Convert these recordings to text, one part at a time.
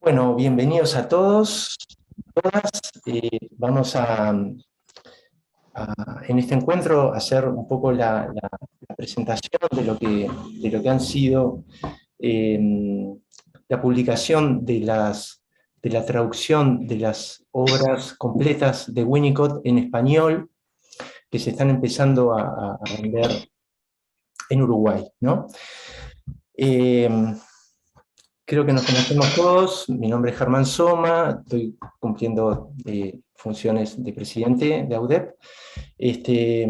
Bueno, bienvenidos a todos, todas. Vamos en este encuentro a hacer un poco la presentación de lo que han sido eh, la publicación de la traducción de las obras completas de Winnicott en español que se están empezando a vender en Uruguay, ¿no? Eh, Creo que nos conocemos todos. Mi nombre es Germán Soma, estoy cumpliendo funciones de presidente de AUDEP. Este,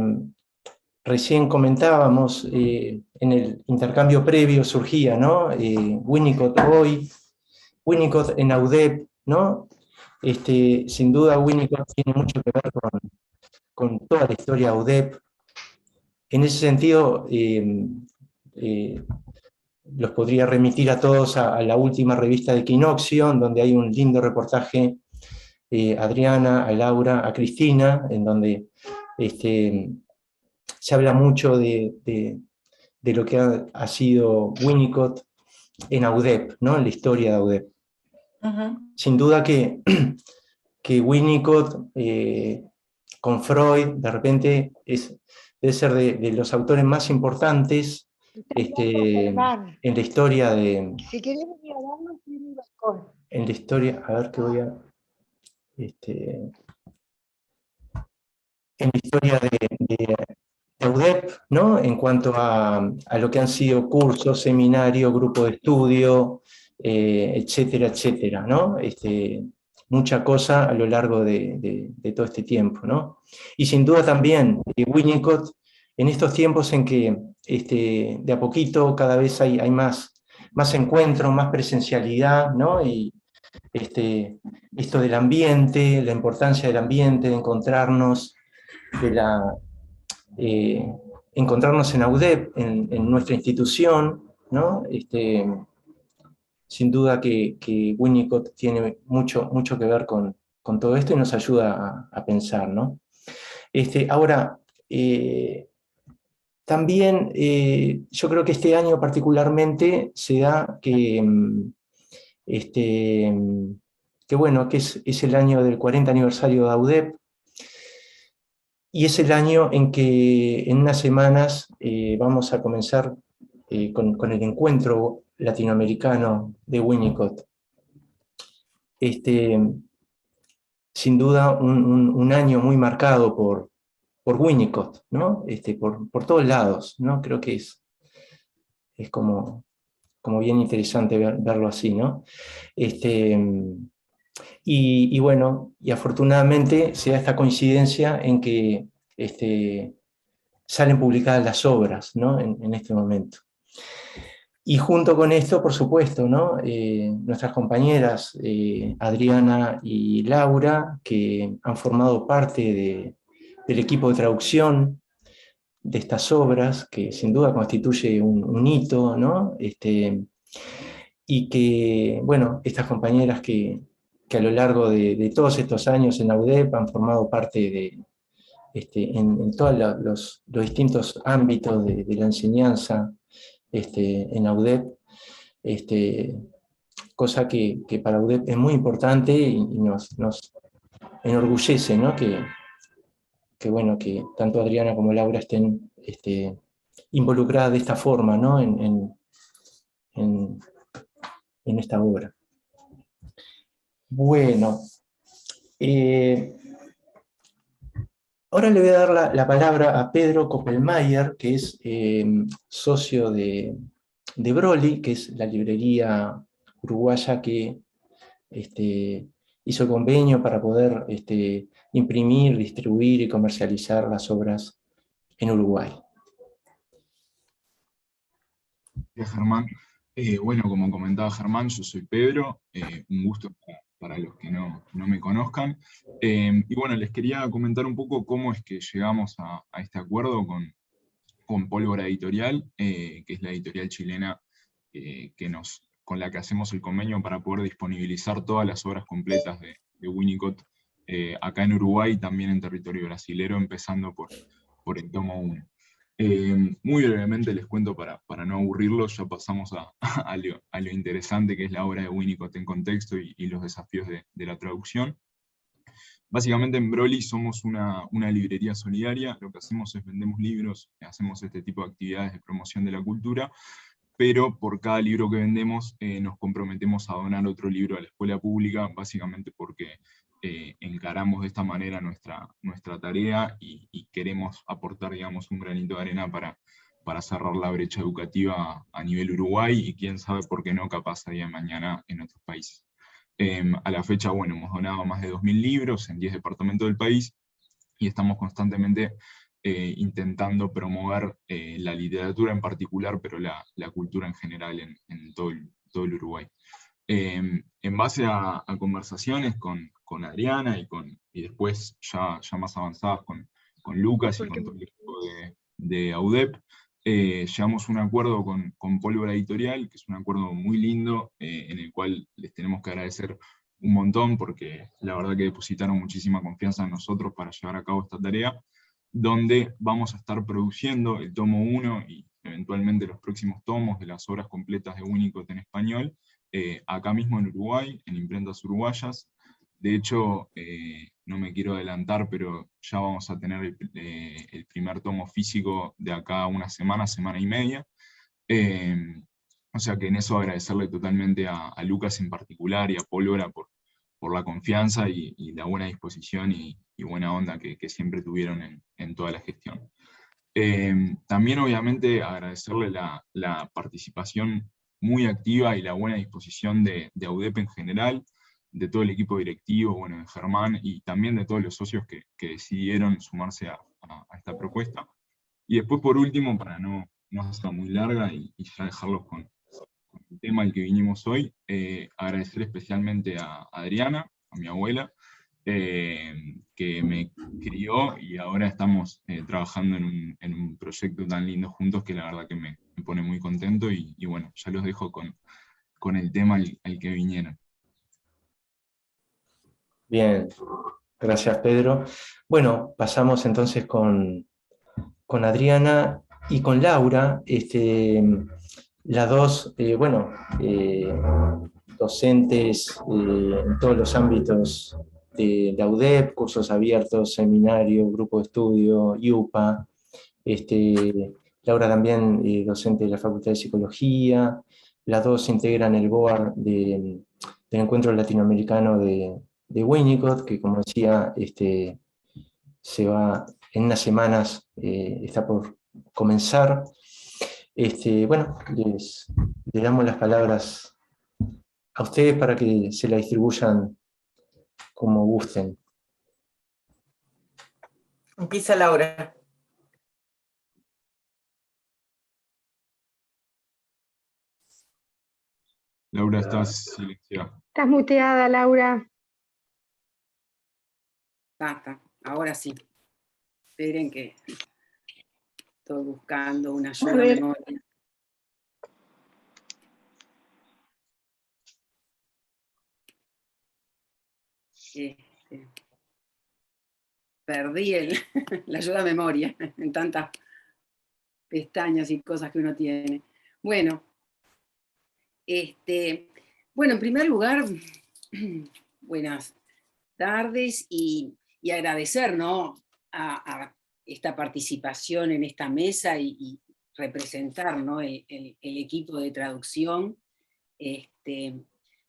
Recién comentábamos, en el intercambio previo surgía, ¿no? Winnicott hoy, Winnicott en AUDEP, ¿no? Sin duda Winnicott tiene mucho que ver con toda la historia de AUDEP. En ese sentido, eh, los podría remitir a todos a la última revista de Quinoxion, donde hay un lindo reportaje a Adriana, a Laura, a Cristina, en donde se habla mucho de lo que ha sido Winnicott en AUDEP, ¿no? En la historia de AUDEP. Sin duda que Winnicott con Freud, de repente, debe ser de los autores más importantes en la historia de... Si querés venir a verlo, tiene el balcón. En la historia, a ver qué voy a... en la historia de UDEP, ¿no? En cuanto a lo que han sido cursos, seminarios, grupo de estudio, etcétera, etcétera, ¿no? Mucha cosa a lo largo de todo este tiempo, ¿no? Y sin duda también Winnicott, en estos tiempos en que de a poquito cada vez hay más encuentro, más presencialidad, ¿no? Y esto del ambiente, la importancia del ambiente, de encontrarnos, de encontrarnos en AUDEP, en nuestra institución, ¿no? Sin duda que Winnicott tiene mucho que ver con todo esto y nos ayuda a pensar, ¿no? Ahora, también yo creo que este año particularmente se da que bueno, que es el año del 40 aniversario de AUDEP, y es el año en que en unas semanas vamos a comenzar con el encuentro latinoamericano de Winnicott. Sin duda un año muy marcado por Winnicott, ¿no? Por todos lados, ¿no? Creo que es como bien interesante verlo así, ¿no? Y bueno, y afortunadamente se da esta coincidencia en que salen publicadas las obras, ¿no? En este momento. Y junto con esto, por supuesto, ¿no? Nuestras compañeras Adriana y Laura, que han formado parte del equipo de traducción de estas obras, que sin duda constituye un hito, ¿no? Y que, bueno, estas compañeras que a lo largo de todos estos años en AUDEP han formado parte en todos los distintos ámbitos de la enseñanza en AUDEP, cosa que para AUDEP es muy importante y nos enorgullece, ¿no? Bueno, que tanto Adriana como Laura estén involucradas de esta forma, ¿no? En esta obra. Bueno, ahora le voy a dar la palabra a Pedro Koppelmayer, que es socio de Broly, que es la librería uruguaya que hizo el convenio para poder imprimir, distribuir y comercializar las obras en Uruguay. Gracias, Germán. Bueno, como comentaba Germán, yo soy Pedro, un gusto para los que no me conozcan. Y bueno, les quería comentar un poco cómo es que llegamos a este acuerdo con Pólvora Editorial, que es la editorial chilena con la que hacemos el convenio para poder disponibilizar todas las obras completas de Winnicott acá en Uruguay y también en territorio brasilero, empezando por el tomo 1. Muy brevemente les cuento para no aburrirlos, ya pasamos a lo interesante que es la obra de Winnicott en contexto y los desafíos de la traducción. Básicamente en Broly somos una librería solidaria, lo que hacemos es vendemos libros, hacemos este tipo de actividades de promoción de la cultura, pero por cada libro que vendemos nos comprometemos a donar otro libro a la escuela pública, básicamente porque encaramos de esta manera nuestra tarea y queremos aportar, digamos, un granito de arena para cerrar la brecha educativa a nivel Uruguay, y quién sabe por qué no, capaz a día de mañana en otros países. A la fecha, bueno, hemos donado más de 2.000 libros en 10 departamentos del país, y estamos constantemente intentando promover la literatura en particular, pero la cultura en general en todo el Uruguay. En base a conversaciones con Adriana y después ya más avanzadas con Lucas y con todo el equipo de AUDEP, llegamos a un acuerdo con Pólvora Editorial, que es un acuerdo muy lindo, en el cual les tenemos que agradecer un montón, porque la verdad que depositaron muchísima confianza en nosotros para llevar a cabo esta tarea, donde vamos a estar produciendo el tomo 1 y eventualmente los próximos tomos de las obras completas de Winnicott en español, acá mismo en Uruguay, en imprentas uruguayas. De hecho, no me quiero adelantar, pero ya vamos a tener el primer tomo físico de acá a una semana, semana y media. O sea que en eso agradecerle totalmente a Lucas en particular y a Pólvora por la confianza y la buena disposición y buena onda que siempre tuvieron en toda la gestión. También obviamente agradecerle la participación muy activa y la buena disposición de AUDEP en general, de todo el equipo directivo, bueno, de Germán, y también de todos los socios que decidieron sumarse a esta propuesta. Y después, por último, para no hacerla muy larga y ya dejarlos con el tema al que vinimos hoy, agradecer especialmente a Adriana, a mi abuela, que me crió, y ahora estamos trabajando en un proyecto tan lindo juntos que la verdad que me pone muy contento, y bueno, ya los dejo con el tema al que vinieron. Bien, gracias Pedro. Bueno, pasamos entonces con Adriana y con Laura, las dos, docentes en todos los ámbitos de la UDEP, cursos abiertos, seminario, grupo de estudio, IUPA. Laura también docente de la Facultad de Psicología. Las dos integran el board del Encuentro Latinoamericano de Winnicott, que como decía, se va en unas semanas, está por comenzar. Bueno, les damos las palabras a ustedes para que se la distribuyan como gusten. Empieza Laura. Laura, estás silenciada. Estás muteada, Laura. Está. Ahora sí. Esperen que estoy buscando una ayuda A ver. de memoria. Perdí la ayuda de memoria en tantas pestañas y cosas que uno tiene. Bueno, en primer lugar, buenas tardes y agradecer, ¿no?, a esta participación en esta mesa y representar, ¿no?, el equipo de traducción.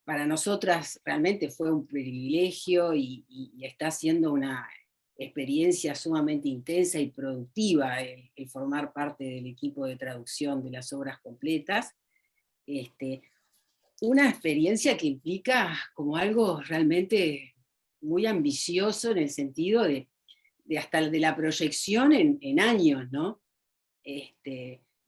Para nosotras realmente fue un privilegio y está siendo una experiencia sumamente intensa y productiva el formar parte del equipo de traducción de las obras completas. Una experiencia que implica como algo realmente muy ambicioso en el sentido de hasta de la proyección en años, ¿no?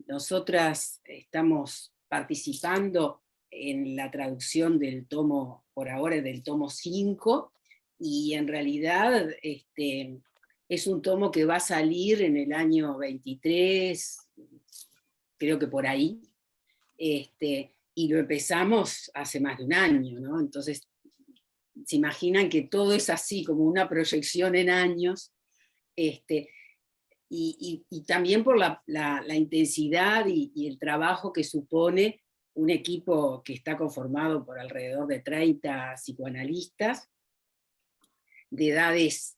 Nosotras estamos participando en la traducción del tomo, por ahora del tomo 5, y en realidad es un tomo que va a salir en el año 23, creo que por ahí, y lo empezamos hace más de un año, ¿no? Entonces, se imaginan que todo es así, como una proyección en años. y también por la intensidad y el trabajo que supone un equipo que está conformado por alrededor de 30 psicoanalistas, de edades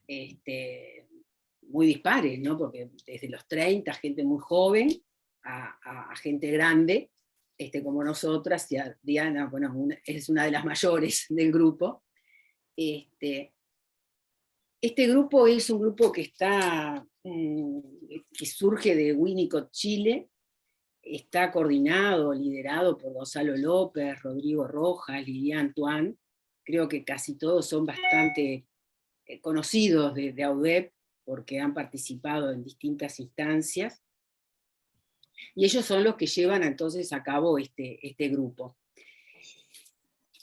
muy dispares, ¿no? Porque desde los 30, gente muy joven, a gente grande, como nosotras, y Diana, bueno, es una de las mayores del grupo. Este grupo es un grupo que que surge de Winnicott, Chile, está coordinado, liderado por Gonzalo López, Rodrigo Rojas, Lilian Tuan. Creo que casi todos son bastante conocidos de AUDEP, porque han participado en distintas instancias, y ellos son los que llevan entonces a cabo este grupo.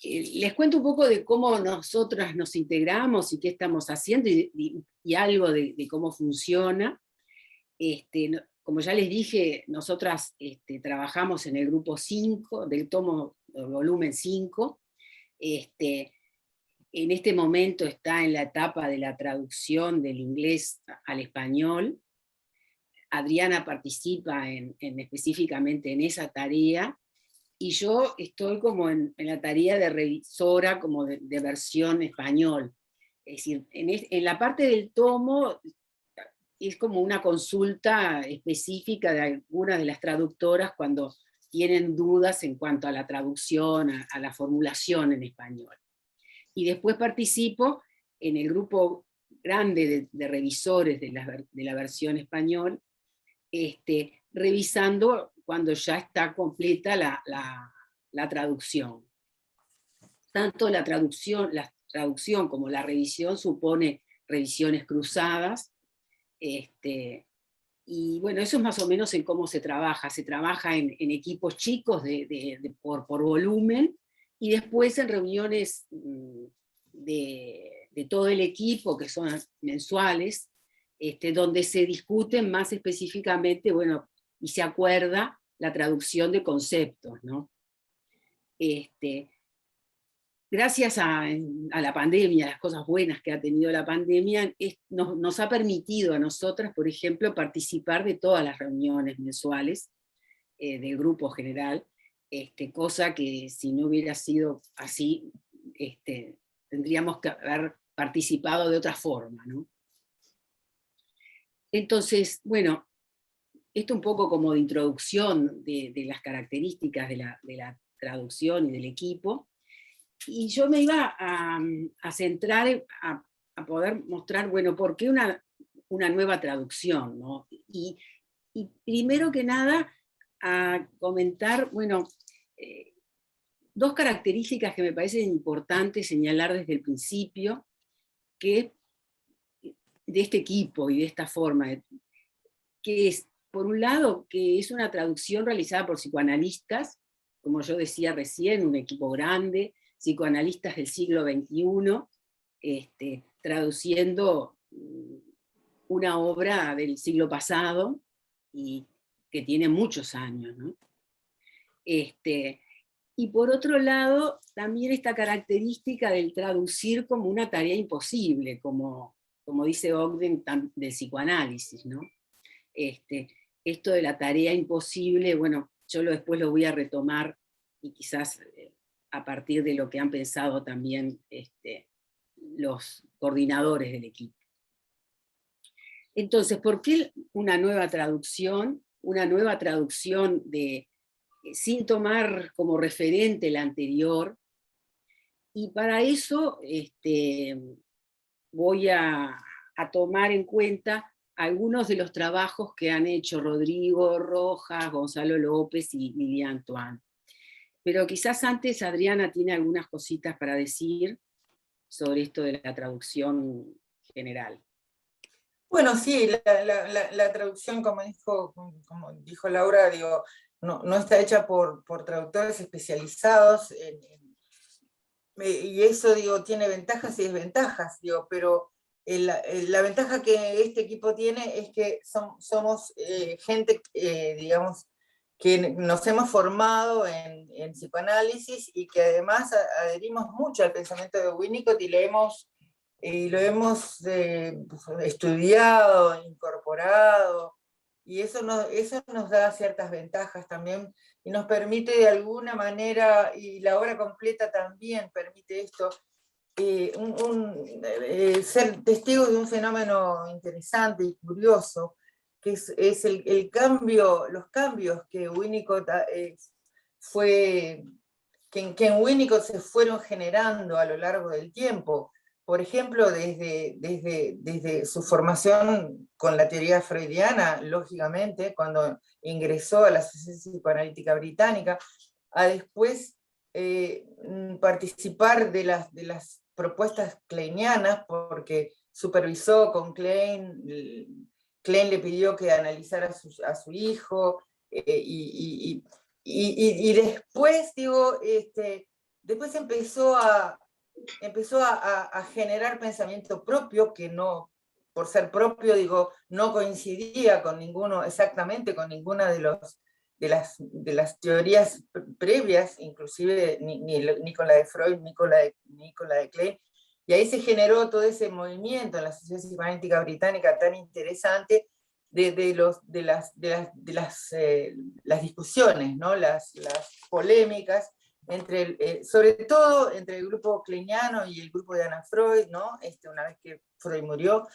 Les cuento un poco de cómo nosotras nos integramos y qué estamos haciendo, y algo de cómo funciona. Como ya les dije, nosotras trabajamos en el grupo 5, del tomo volumen 5. En este momento está en la etapa de la traducción del inglés al español. Adriana participa específicamente en esa tarea, y yo estoy como en la tarea de revisora, como de versión español. Es decir, en la parte del tomo es como una consulta específica de algunas de las traductoras cuando tienen dudas en cuanto a la traducción, a la formulación en español. Y después participo en el grupo grande de revisores de la versión español, revisando cuando ya está completa la traducción. Tanto la traducción como la revisión supone revisiones cruzadas, y bueno, eso es más o menos en cómo se trabaja. Se trabaja en equipos chicos por volumen, y después en reuniones de todo el equipo, que son mensuales, donde se discuten más específicamente, bueno, y se acuerda la traducción de conceptos, ¿no? Gracias a la pandemia, las cosas buenas que ha tenido la pandemia, nos ha permitido a nosotras, por ejemplo, participar de todas las reuniones mensuales del grupo general, cosa que si no hubiera sido así, tendríamos que haber participado de otra forma, ¿no? Entonces, bueno, esto un poco como de introducción de las características de la traducción y del equipo, y yo me iba a centrar a poder mostrar, bueno, por qué una nueva traducción, ¿no? Y primero que nada, a comentar, bueno, dos características que me parecen importantes señalar desde el principio, que de este equipo y de esta forma, que es, por un lado, que es una traducción realizada por psicoanalistas, como yo decía recién, un equipo grande, psicoanalistas del siglo XXI, traduciendo una obra del siglo pasado, y que tiene muchos años, ¿no? Y por otro lado, también esta característica del traducir como una tarea imposible, como dice Ogden del psicoanálisis, ¿no? Esto de la tarea imposible, bueno, yo después lo voy a retomar, y quizás a partir de lo que han pensado también los coordinadores del equipo. Entonces, ¿por qué una nueva traducción? Una nueva traducción sin tomar como referente la anterior, y para eso voy a tomar en cuenta algunos de los trabajos que han hecho Rodrigo Rojas, Gonzalo López y Lilian Tuan. Pero quizás antes Adriana tiene algunas cositas para decir sobre esto de la traducción general. Bueno, sí, la traducción, como dijo Laura, digo, no está hecha por traductores especializados, y eso, digo, tiene ventajas y desventajas, digo, pero la ventaja que este equipo tiene es que somos gente, digamos, que nos hemos formado en psicoanálisis, y que además adherimos mucho al pensamiento de Winnicott, y leemos y lo hemos estudiado, incorporado, y eso nos da ciertas ventajas también, y nos permite de alguna manera, y la obra completa también permite esto, ser testigos de un fenómeno interesante y curioso, que es el cambio, los cambios que Winnicott que en Winnicott se fueron generando a lo largo del tiempo. Por ejemplo, desde su formación con la teoría freudiana, lógicamente, cuando ingresó a la Sociedad Psicoanalítica Británica, a después participar de las propuestas kleinianas, porque supervisó con Klein, Klein le pidió que analizara a su hijo, y después, digo, después empezó a generar pensamiento propio, que no, por ser propio, digo, no coincidía con ninguno, exactamente con ninguna de las teorías previas, inclusive ni con la de Freud, ni con la de Klein, y ahí se generó todo ese movimiento en la Sociedad Psicoanalítica Británica tan interesante de las discusiones, ¿no? las polémicas, sobre todo entre el grupo kleiniano y el grupo de Anna Freud, ¿no? Una vez que Freud murió,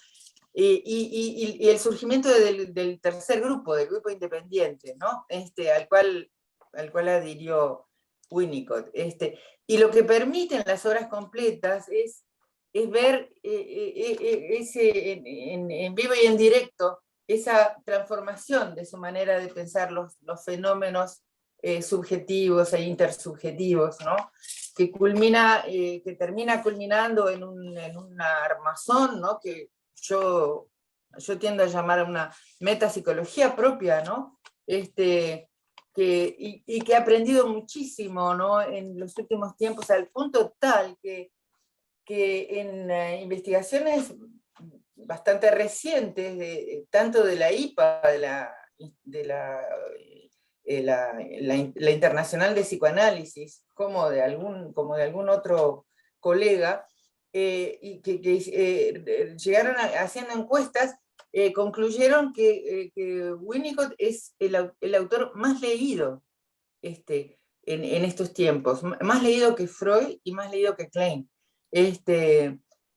y el surgimiento del tercer grupo, del grupo independiente, ¿no? al cual adhirió Winnicott. Y lo que permiten las obras completas es ver en vivo y en directo esa transformación de su manera de pensar los fenómenos subjetivos e intersubjetivos, ¿no? Que termina culminando en una armazón, ¿no? Que yo tiendo a llamar una metapsicología propia, ¿no? Que he aprendido muchísimo, ¿no? En los últimos tiempos, al punto tal que en investigaciones bastante recientes, tanto de la IPA, la Internacional de Psicoanálisis, como de algún otro colega, y que llegaron haciendo encuestas, concluyeron que Winnicott es el autor más leído en estos tiempos, más leído que Freud y más leído que Klein.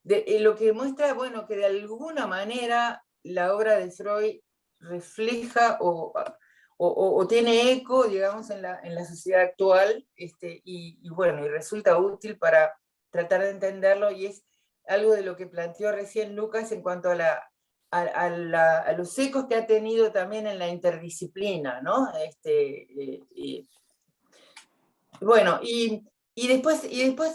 Lo que muestra, bueno, que de alguna manera la obra de Freud refleja o tiene eco, digamos, en la sociedad actual, y bueno, y resulta útil para tratar de entenderlo, y es algo de lo que planteó recién Lucas en cuanto a los ecos que ha tenido también en la interdisciplina, ¿no? Bueno, y después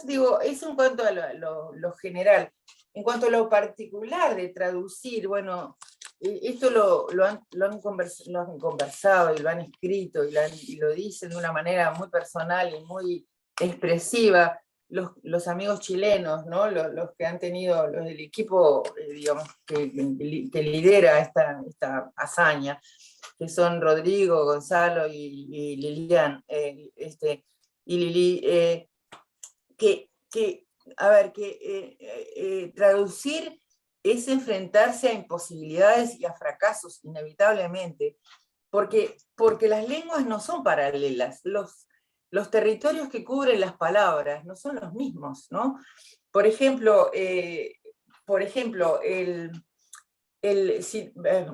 digo, eso en cuanto a lo general. En cuanto a lo particular de traducir, bueno, esto lo han conversado y lo han escrito y lo dicen de una manera muy personal y muy expresiva los amigos chilenos, ¿no? Los que han tenido, los del equipo, digamos, que lidera esta hazaña, que son Rodrigo, Gonzalo y Lilian, y Lili, traducir es enfrentarse a imposibilidades y a fracasos inevitablemente, porque las lenguas no son paralelas, los territorios que cubren las palabras no son los mismos, ¿no? Por ejemplo,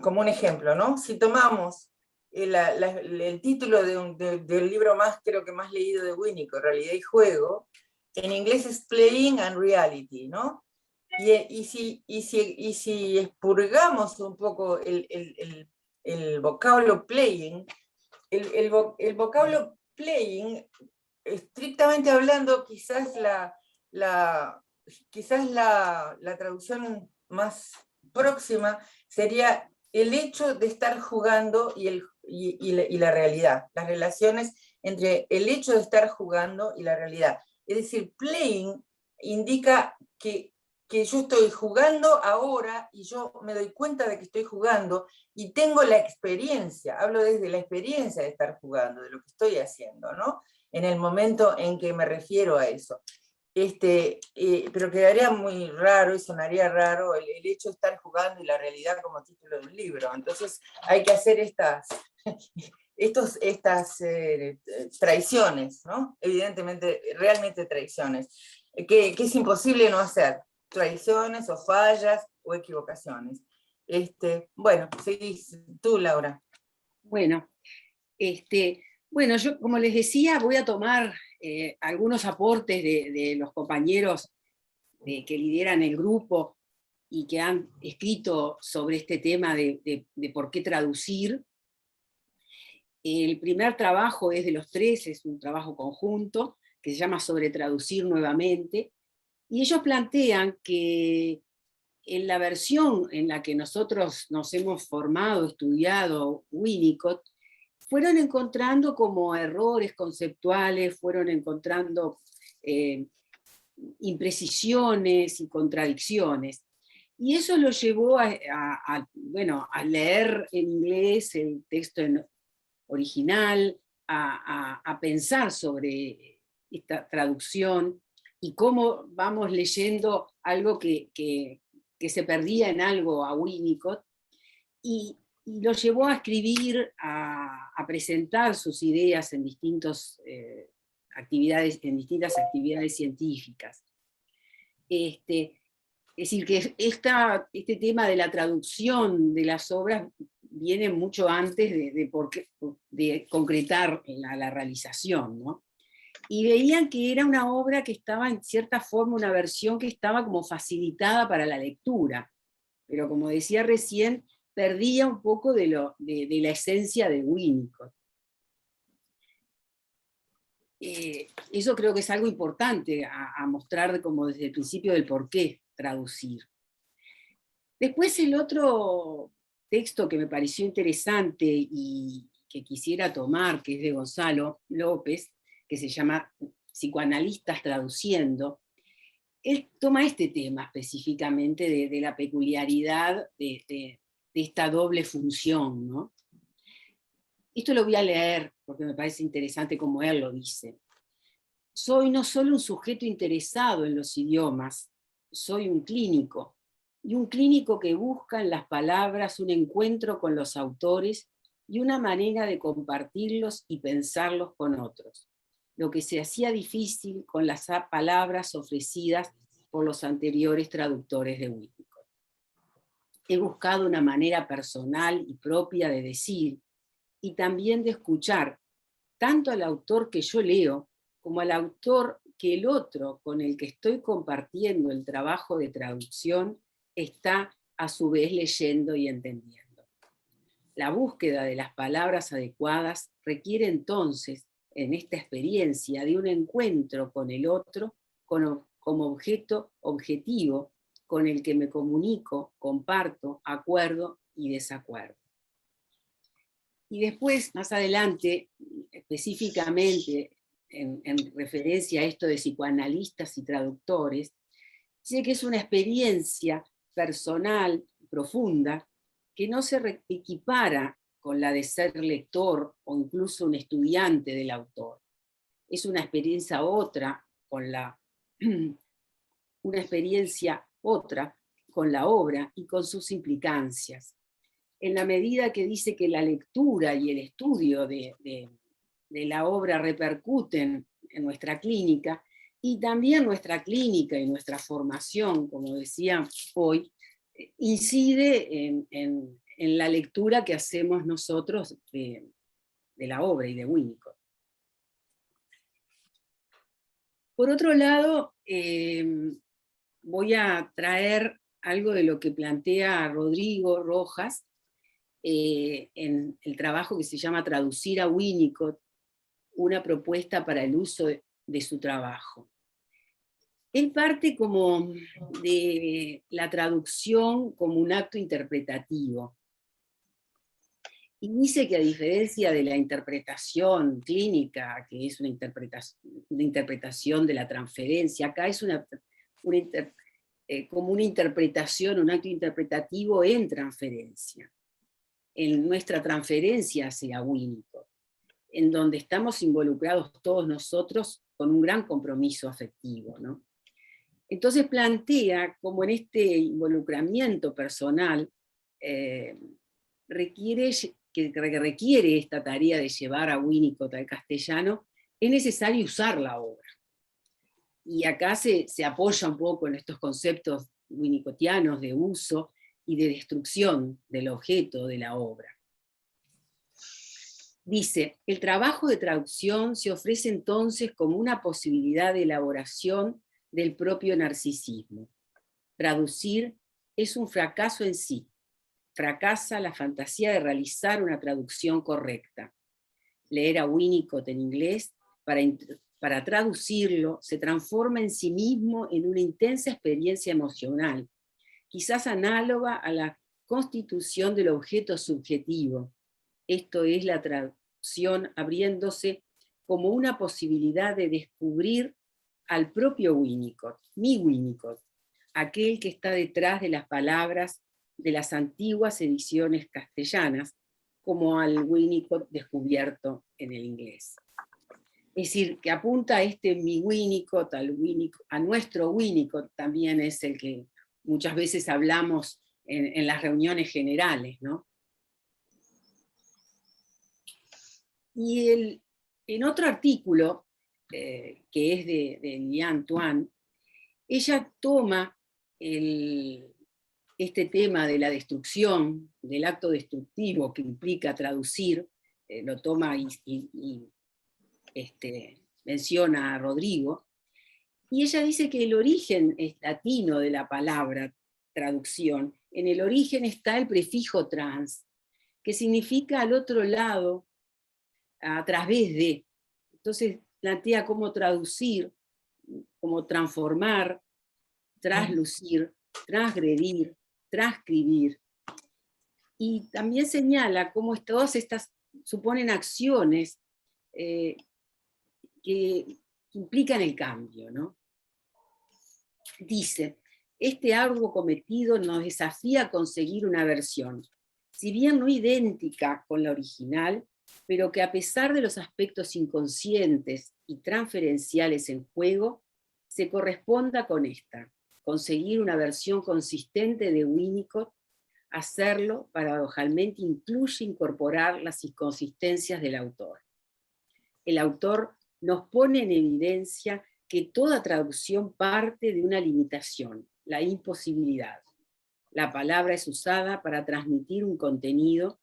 como un ejemplo, ¿no? Si tomamos el título del libro creo que más leído de Winnicott, Realidad y Juego, en inglés es Playing and Reality, ¿no? Y si expurgamos un poco el vocablo playing, el vocablo playing, estrictamente hablando, quizás la traducción más próxima sería el hecho de estar jugando y la realidad, las relaciones entre el hecho de estar jugando y la realidad. Es decir, playing indica que yo estoy jugando ahora y yo me doy cuenta de que estoy jugando y tengo la experiencia, hablo desde la experiencia de estar jugando, de lo que estoy haciendo, ¿no? En el momento en que me refiero a eso. pero quedaría muy raro y sonaría raro el hecho de estar jugando y la realidad como título de un libro. Entonces hay que hacer estas traiciones, ¿no? Evidentemente, realmente traiciones, que es imposible no hacer, traiciones o fallas o equivocaciones. Bueno, seguís tú, Laura. Bueno, bueno, yo como les decía, voy a tomar algunos aportes de los compañeros que lideran el grupo y que han escrito sobre este tema de por qué traducir. El primer trabajo es de los tres, es un trabajo conjunto, que se llama Sobre traducir nuevamente, y ellos plantean que en la versión en la que nosotros nos hemos formado, estudiado Winnicott, fueron encontrando como errores conceptuales, fueron encontrando imprecisiones y contradicciones. Y eso lo llevó a leer en inglés el texto original, a pensar sobre esta traducción y cómo vamos leyendo algo que se perdía en algo a Winnicott, y lo llevó a escribir, a presentar sus ideas en distintas actividades científicas. Es decir, que este tema de la traducción de las obras viene mucho antes de concretar la realización, ¿no? Y veían que era una obra que estaba en cierta forma, una versión que estaba como facilitada para la lectura, pero como decía recién, perdía un poco de la esencia de Winnicott. Eso creo que es algo importante a mostrar como desde el principio del por qué traducir. Después el otro texto que me pareció interesante y que quisiera tomar, que es de Gonzalo López, que se llama Psicoanalistas traduciendo, él toma este tema específicamente de la peculiaridad de esta doble función, ¿no? Esto lo voy a leer porque me parece interesante como él lo dice. Soy no solo un sujeto interesado en los idiomas, soy un clínico, y un clínico que busca en las palabras un encuentro con los autores y una manera de compartirlos y pensarlos con otros, lo que se hacía difícil con las palabras ofrecidas por los anteriores traductores de Winnicott. He buscado una manera personal y propia de decir, y también de escuchar, tanto al autor que yo leo, como al autor que el otro con el que estoy compartiendo el trabajo de traducción está a su vez leyendo y entendiendo. La búsqueda de las palabras adecuadas requiere entonces, en esta experiencia, de un encuentro con el otro como objeto objetivo con el que me comunico, comparto, acuerdo y desacuerdo. Y después, más adelante, específicamente en referencia a esto de psicoanalistas y traductores, dice que es una experiencia personal, profunda, que no se equipara con la de ser lector o incluso un estudiante del autor. Es una experiencia otra con la obra y con sus implicancias. En la medida que dice que la lectura y el estudio de la obra repercuten en nuestra clínica, y también nuestra clínica y nuestra formación, como decía hoy, incide en la lectura que hacemos nosotros de la obra y de Winnicott. Por otro lado, voy a traer algo de lo que plantea Rodrigo Rojas en el trabajo que se llama Traducir a Winnicott, una propuesta para el uso de su trabajo. Él parte como de la traducción como un acto interpretativo. Y dice que a diferencia de la interpretación clínica, que es una interpretación de la transferencia, acá es como una interpretación, un acto interpretativo en transferencia. En nuestra transferencia hacia Winnicott, en donde estamos involucrados todos nosotros con un gran compromiso afectivo, ¿no? Entonces plantea cómo en este involucramiento personal requiere esta tarea de llevar a Winnicott al castellano, es necesario usar la obra. Y acá se apoya un poco en estos conceptos winnicottianos de uso y de destrucción del objeto de la obra. Dice, el trabajo de traducción se ofrece entonces como una posibilidad de elaboración del propio narcisismo. Traducir es un fracaso en sí. Fracasa la fantasía de realizar una traducción correcta. Leer a Winnicott en inglés para traducirlo se transforma en sí mismo en una intensa experiencia emocional, quizás análoga a la constitución del objeto subjetivo. Esto es la traducción abriéndose como una posibilidad de descubrir al propio Winnicott, mi Winnicott, aquel que está detrás de las palabras de las antiguas ediciones castellanas, como al Winnicott descubierto en el inglés. Es decir, que apunta a mi Winnicott, a nuestro Winnicott, también es el que muchas veces hablamos en las reuniones generales, ¿no? Y en otro artículo, que es de Liane Tuan, ella toma este tema de la destrucción, del acto destructivo que implica traducir, lo toma y menciona a Rodrigo, y ella dice que el origen latino de la palabra traducción, en el origen está el prefijo trans, que significa al otro lado, a través de. Entonces plantea cómo traducir, cómo transformar, traslucir, transgredir, transcribir. Y también señala cómo todas estas suponen acciones que implican el cambio, ¿no? Dice, este arduo cometido nos desafía a conseguir una versión, si bien no idéntica con la original, pero que a pesar de los aspectos inconscientes y transferenciales en juego, se corresponda con esta. Conseguir una versión consistente de Winnicott, hacerlo paradojalmente incluye incorporar las inconsistencias del autor. El autor nos pone en evidencia que toda traducción parte de una limitación, la imposibilidad. La palabra es usada para transmitir un contenido,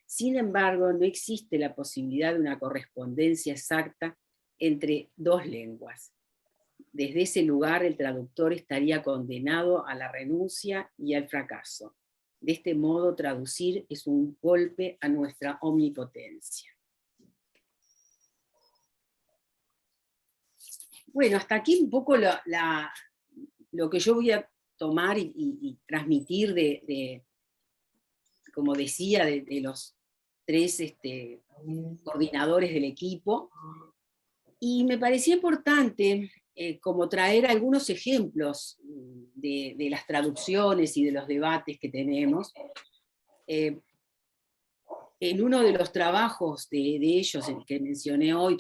sin embargo, no existe la posibilidad de una correspondencia exacta entre dos lenguas. Desde ese lugar, el traductor estaría condenado a la renuncia y al fracaso. De este modo, traducir es un golpe a nuestra omnipotencia. Bueno, hasta aquí un poco lo que yo voy a tomar y transmitir como decía, de los tres coordinadores del equipo. Y me parecía importante como traer algunos ejemplos de las traducciones y de los debates que tenemos. En uno de los trabajos de ellos, el que mencioné hoy,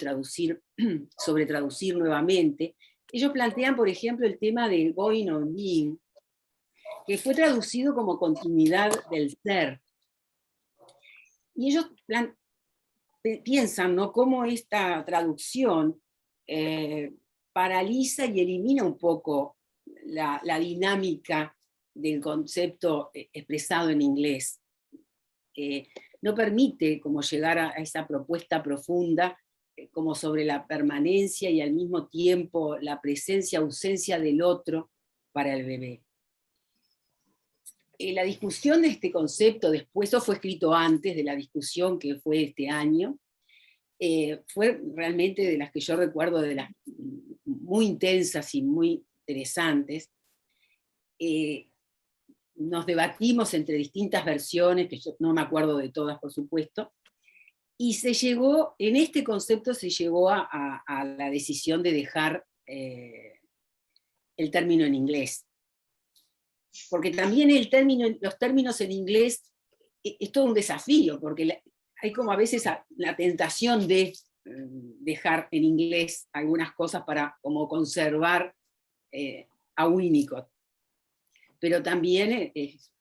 sobre traducir nuevamente, ellos plantean, por ejemplo, el tema del going on being, que fue traducido como continuidad del ser. Y ellos piensan, ¿no?, cómo esta traducción paraliza y elimina un poco la dinámica del concepto expresado en inglés. No permite como llegar a esa propuesta profunda como sobre la permanencia y al mismo tiempo la presencia-ausencia del otro para el bebé. La discusión de este concepto, después, eso fue escrito antes de la discusión que fue este año, fue realmente de las que yo recuerdo, de las muy intensas y muy interesantes. Nos debatimos entre distintas versiones, que yo no me acuerdo de todas, por supuesto, y se llegó, en este concepto se llegó a la decisión de dejar el término en inglés. Porque también los términos en inglés es todo un desafío, porque hay como a veces la tentación de dejar en inglés algunas cosas para como conservar a Winnicott. Pero también es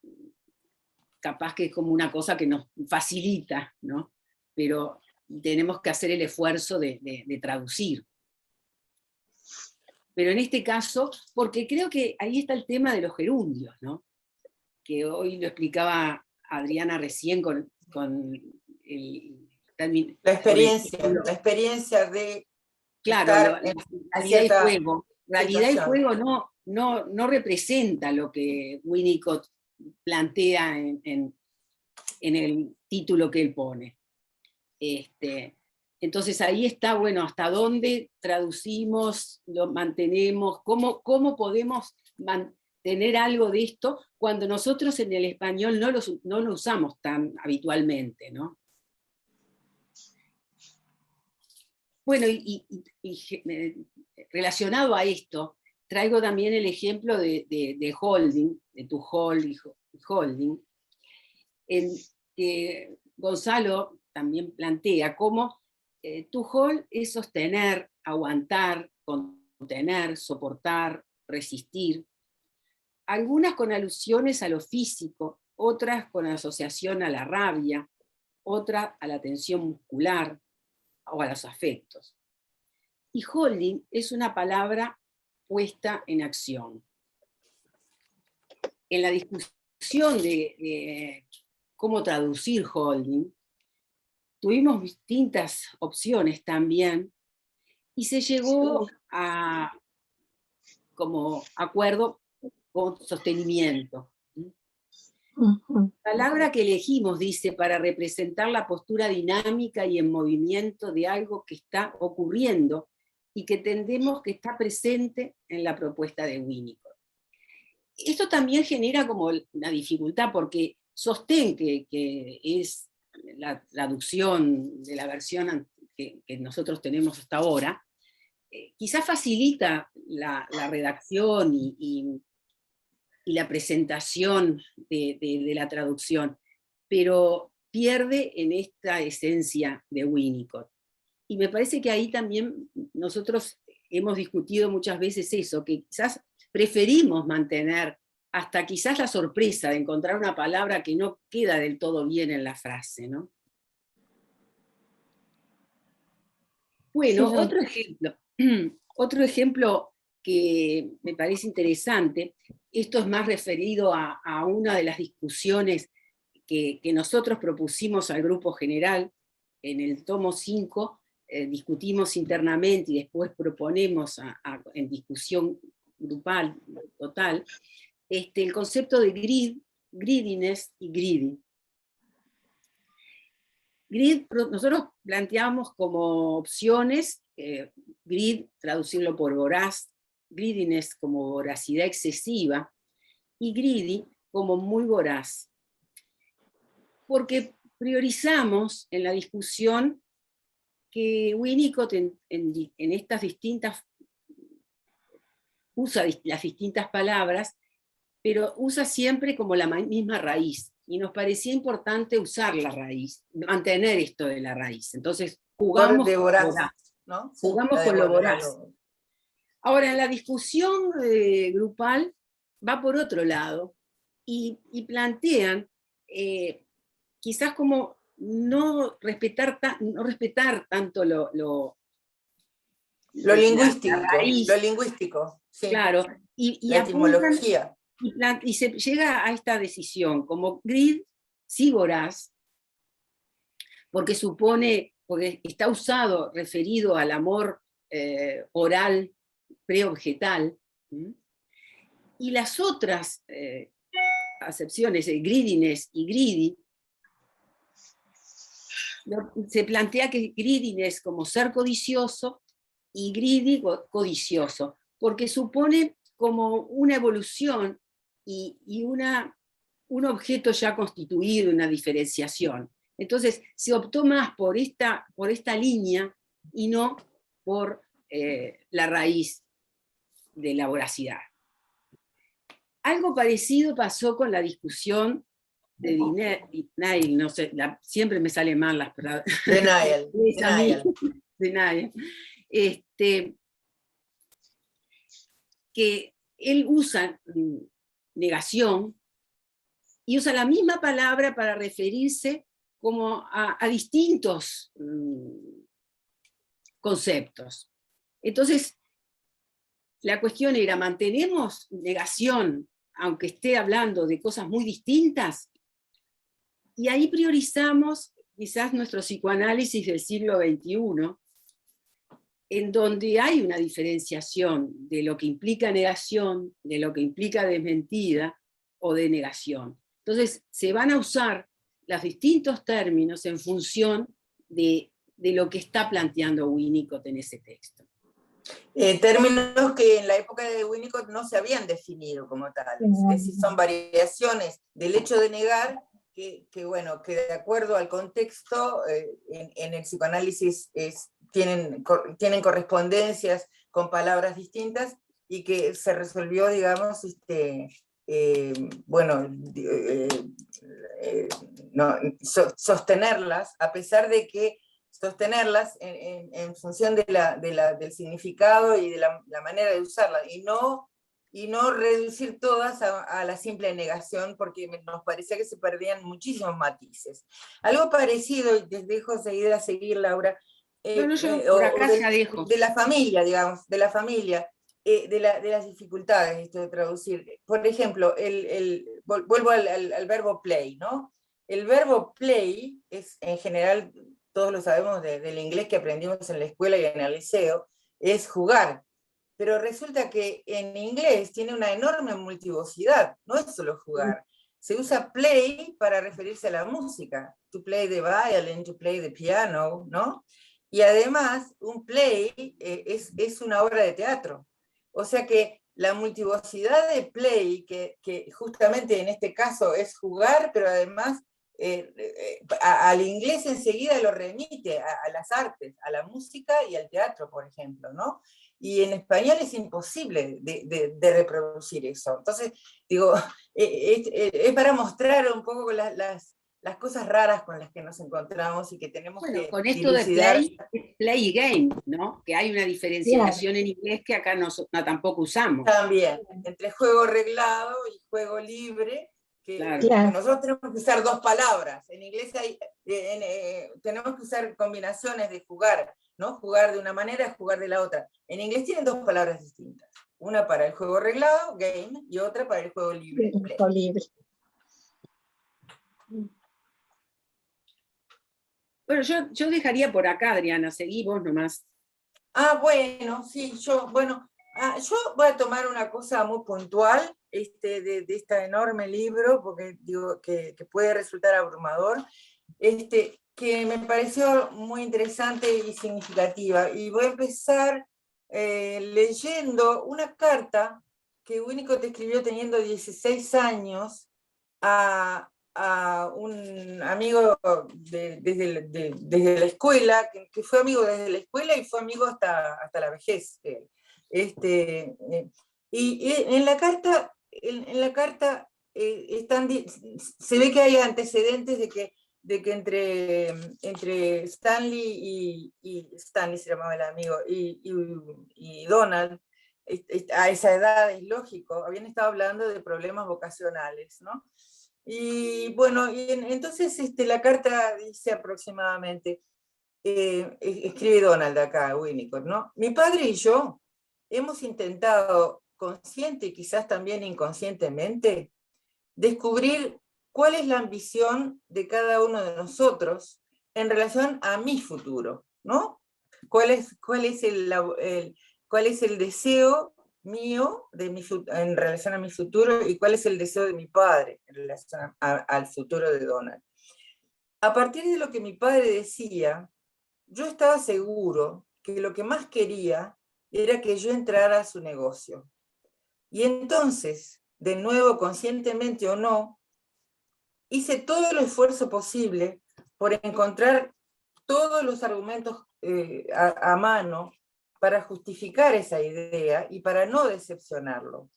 capaz que es como una cosa que nos facilita, ¿no? Pero tenemos que hacer el esfuerzo de traducir. Pero en este caso, porque creo que ahí está el tema de los gerundios, ¿no? Que hoy lo explicaba Adriana recién con la experiencia de claro, realidad y juego. Realidad situación. y juego no representa lo que Winnicott plantea en el título que él pone. Entonces ahí está, bueno, hasta dónde traducimos, lo mantenemos, cómo podemos mantener algo de esto cuando nosotros en el español no lo usamos tan habitualmente, ¿no? Bueno, y relacionado a esto, traigo también el ejemplo de holding, de tu holding, en que Gonzalo también plantea cómo tu hold es sostener, aguantar, contener, soportar, resistir, algunas con alusiones a lo físico, otras con asociación a la rabia, otras a la tensión muscular o a los afectos. Y holding es una palabra puesta en acción. En la discusión de cómo traducir holding, tuvimos distintas opciones también, y se llegó a como acuerdo con sostenimiento. La palabra que elegimos dice para representar la postura dinámica y en movimiento de algo que está ocurriendo y que entendemos que está presente en la propuesta de Winnicott. Esto también genera como una dificultad porque sostén, que es la traducción de la versión que nosotros tenemos hasta ahora, quizás facilita la redacción y la presentación de la traducción, pero pierde en esta esencia de Winnicott. Y me parece que ahí también nosotros hemos discutido muchas veces eso, que quizás preferimos mantener hasta quizás la sorpresa de encontrar una palabra que no queda del todo bien en la frase, ¿no? Bueno, sí, otro ejemplo que me parece interesante, esto es más referido a una de las discusiones que nosotros propusimos al grupo general en el tomo 5, discutimos internamente y después proponemos en discusión grupal, total, el concepto de greediness y greedy. Greed, nosotros planteamos como opciones, greed, traducirlo por voraz, greediness como voracidad excesiva, y greedy como muy voraz. Porque priorizamos en la discusión que Winnicott en estas distintas, usa las distintas palabras, pero usa siempre como la misma raíz, y nos parecía importante usar la raíz, mantener esto de la raíz. Entonces jugamos de voraz, ¿no? Sí, jugamos con lo voraz. Ahora, en la discusión grupal va por otro lado, y plantean quizás como no respetar tanto lo lingüístico, sí. Claro, y la etimología. Y se llega a esta decisión, como greed, sí voraz, porque está usado, referido al amor oral, preobjetal, y las otras acepciones, el greediness y greedy, se plantea que greediness como ser codicioso y greedy codicioso, porque supone como una evolución y un objeto ya constituido, una diferenciación. Entonces se optó más por esta línea y no por la raíz de la voracidad. Algo parecido pasó con la discusión de Denial, no sé, siempre me salen mal las palabras. Denial. Que él usa negación y usa la misma palabra para referirse como a distintos conceptos. Entonces, la cuestión era, ¿mantenemos negación aunque esté hablando de cosas muy distintas? Y ahí priorizamos quizás nuestro psicoanálisis del siglo XXI, en donde hay una diferenciación de lo que implica negación, de lo que implica desmentida o denegación. Entonces, se van a usar los distintos términos en función de lo que está planteando Winnicott en ese texto. Términos que en la época de Winnicott no se habían definido como tales. Es decir, son variaciones del hecho de negar que de acuerdo al contexto, en el psicoanálisis tienen correspondencias con palabras distintas y que se resolvió, digamos, sostenerlas, a pesar de que sostenerlas en función del significado y de la manera de usarlas, y no reducir todas a la simple negación, porque nos parecía que se perdían muchísimos matices. Algo parecido, y te dejo seguir, Laura, por acá ya dejo. De la familia, digamos, de la familia, de las dificultades esto de traducir. Por ejemplo, vuelvo al verbo play, ¿no? El verbo play es, en general, todos lo sabemos del inglés que aprendimos en la escuela y en el liceo, es jugar. Pero resulta que en inglés tiene una enorme multivocidad, no es solo jugar. Se usa play para referirse a la música, to play the violin, to play the piano, ¿no? Y además, un play es una obra de teatro. O sea que la multivocidad de play, que justamente en este caso es jugar, pero además al inglés enseguida lo remite a las artes, a la música y al teatro, por ejemplo, ¿no? Y en español es imposible de reproducir eso. Entonces, digo, es para mostrar un poco las cosas raras con las que nos encontramos y que tenemos que con esto dilucidar. De play y game, ¿no? Que hay una diferenciación en inglés que acá no tampoco usamos. También, entre juego reglado y juego libre, que nosotros tenemos que usar dos palabras. En inglés tenemos que usar combinaciones de jugar, ¿no? Jugar de una manera, jugar de la otra. En inglés tienen dos palabras distintas. Una para el juego reglado, game, y otra para el juego libre. Bueno, yo dejaría por acá, Adriana, seguí vos nomás. Bueno, sí, yo voy a tomar una cosa muy puntual de este enorme libro, porque digo que puede resultar abrumador, que me pareció muy interesante y significativa. Y voy a empezar leyendo una carta que Winnicott escribió teniendo 16 años a un amigo desde la escuela, que fue amigo desde la escuela y fue amigo hasta la vejez. Y en la carta, se ve que hay antecedentes de que entre Stanley y Stanley se llamaba el amigo, y Donald, a esa edad es lógico, habían estado hablando de problemas vocacionales, ¿no? Y bueno, entonces la carta dice aproximadamente, escribe Donald acá, Winnicott, ¿no? Mi padre y yo hemos intentado, consciente y quizás también inconscientemente, descubrir cuál es la ambición de cada uno de nosotros en relación a mi futuro, ¿no? ¿Cuál es el deseo mío en relación a mi futuro y cuál es el deseo de mi padre en relación al futuro de Donald? A partir de lo que mi padre decía, yo estaba seguro que lo que más quería era que yo entrara a su negocio. Y entonces, de nuevo, conscientemente o no, hice todo el esfuerzo posible por encontrar todos los argumentos a mano para justificar esa idea y para no decepcionarlo.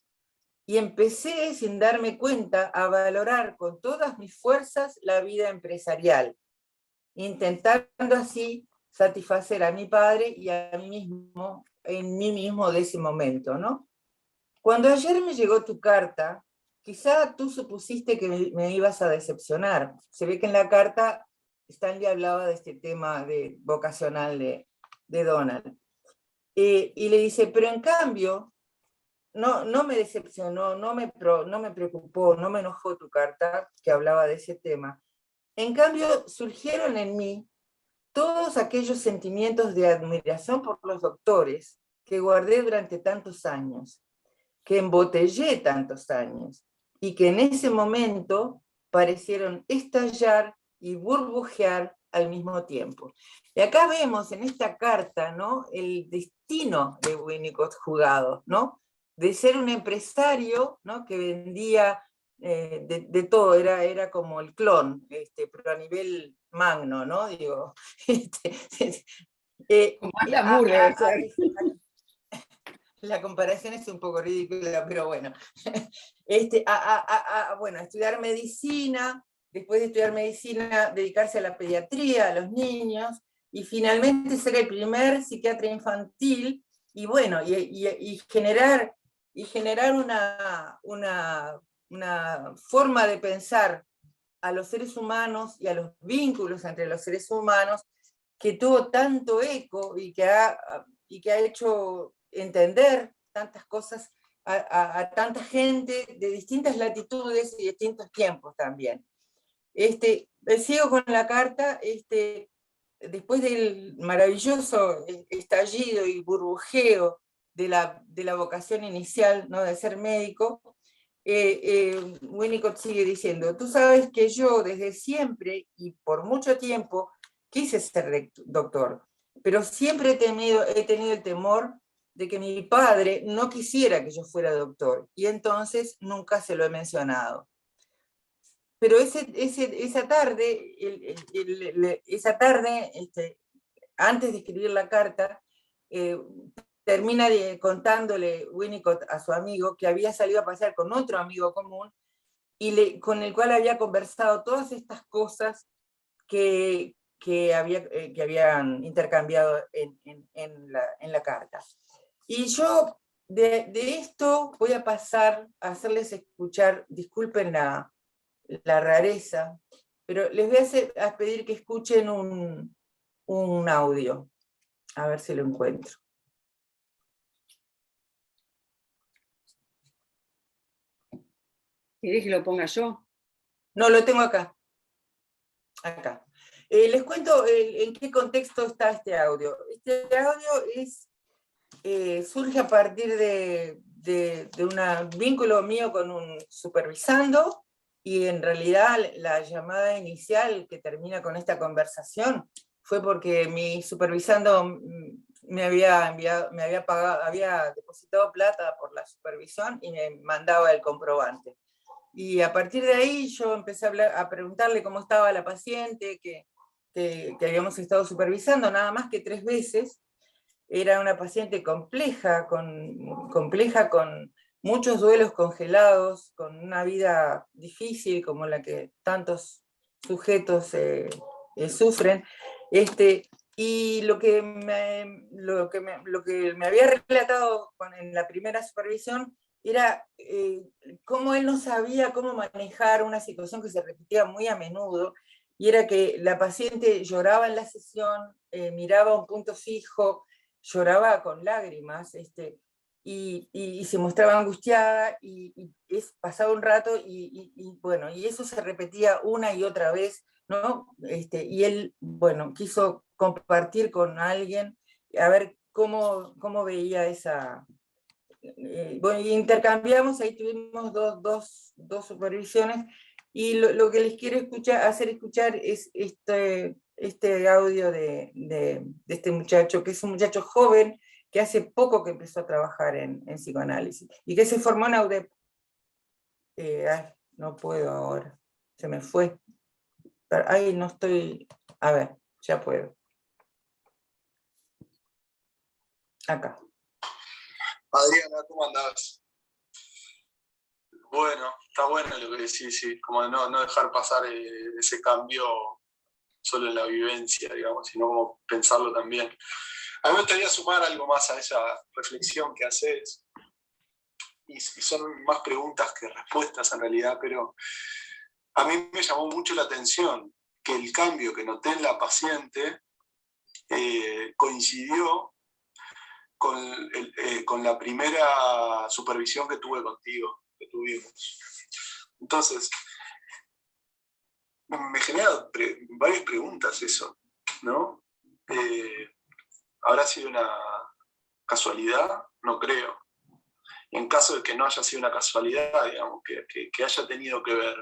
Y empecé, sin darme cuenta, a valorar con todas mis fuerzas la vida empresarial, intentando así satisfacer a mi padre y a mí mismo, en mí mismo de ese momento, ¿no? Cuando ayer me llegó tu carta, quizá tú supusiste que me ibas a decepcionar. Se ve que en la carta Stanley hablaba de este tema vocacional de Donald. Y le dice, pero en cambio, no me decepcionó, no me preocupó, no me enojó tu carta que hablaba de ese tema. En cambio, surgieron en mí todos aquellos sentimientos de admiración por los doctores que guardé durante tantos años, que embotellé tantos años, y que en ese momento parecieron estallar y burbujear al mismo tiempo. Y acá vemos en esta carta, ¿no?, el destino de Winnicott jugado, ¿no?, de ser un empresario, ¿no?, que vendía de todo, era como el clon, pero a nivel magno, ¿no? Digo, Como Alan Moore debe ser. La comparación es un poco ridícula, pero bueno. Bueno, estudiar medicina, después de estudiar medicina, dedicarse a la pediatría, a los niños, y finalmente ser el primer psiquiatra infantil, y bueno, y generar una forma de pensar a los seres humanos y a los vínculos entre los seres humanos que tuvo tanto eco y que ha hecho entender tantas cosas a tanta gente de distintas latitudes y distintos tiempos también. Sigo con la carta. Después del maravilloso estallido y burbujeo de la vocación inicial, ¿no?, de ser médico, Winnicott sigue diciendo, tú sabes que yo desde siempre y por mucho tiempo quise ser doctor, pero siempre he tenido el temor de que mi padre no quisiera que yo fuera doctor, y entonces nunca se lo he mencionado. Pero esa tarde, antes de escribir la carta, termina contándole Winnicott a su amigo que había salido a pasear con otro amigo común, con el cual había conversado todas estas cosas que habían intercambiado en la carta. Y yo de esto voy a pasar a hacerles escuchar, disculpen la rareza, pero les voy a pedir que escuchen un audio, a ver si lo encuentro. ¿Querés que lo ponga yo? No, lo tengo acá. Acá. Les cuento en qué contexto está este audio. Este audio surge a partir de un vínculo mío con un supervisando, y en realidad la llamada inicial que termina con esta conversación fue porque mi supervisando me había depositado plata por la supervisión y me mandaba el comprobante. Y a partir de ahí yo empecé a preguntarle cómo estaba la paciente que habíamos estado supervisando, nada más que 3 veces. Era una paciente compleja, con muchos duelos congelados, con una vida difícil como la que tantos sujetos sufren. Y lo que me había relatado en la primera supervisión era cómo él no sabía cómo manejar una situación que se repetía muy a menudo, y era que la paciente lloraba en la sesión, miraba a un punto fijo, lloraba con lágrimas, y se mostraba angustiada, y pasaba un rato, y bueno, y eso se repetía una y otra vez, ¿no? Y él, bueno, quiso compartir con alguien, a ver cómo veía esa... bueno, intercambiamos, ahí tuvimos dos supervisiones, y lo que les quiero hacer escuchar es este audio de este muchacho, que es un muchacho joven, que hace poco que empezó a trabajar en psicoanálisis, y que se formó en AUDEP. No puedo ahora, se me fue. Ahí no estoy, a ver, ya puedo. Acá. Adriana, ¿cómo andás? Bueno, está bueno lo que decís, sí, como no dejar pasar ese cambio solo en la vivencia, digamos, sino como pensarlo también. A mí me gustaría sumar algo más a esa reflexión que haces, y son más preguntas que respuestas en realidad, pero a mí me llamó mucho la atención que el cambio que noté en la paciente coincidió con la primera supervisión que tuve contigo, que tuvimos. Entonces, me genera varias preguntas eso, ¿no? ¿Habrá sido una casualidad? No creo. En caso de que no haya sido una casualidad, digamos, que haya tenido que ver,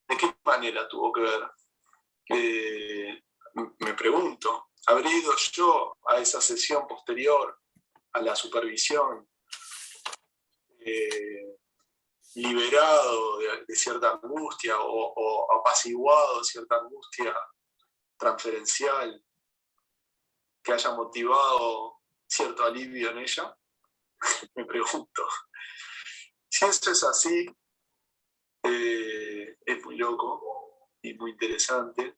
¿de qué manera tuvo que ver? Me pregunto, ¿habré ido yo a esa sesión posterior a la supervisión liberado de cierta angustia o apaciguado de cierta angustia transferencial que haya motivado cierto alivio en ella? Me pregunto. Si eso es así, es muy loco y muy interesante.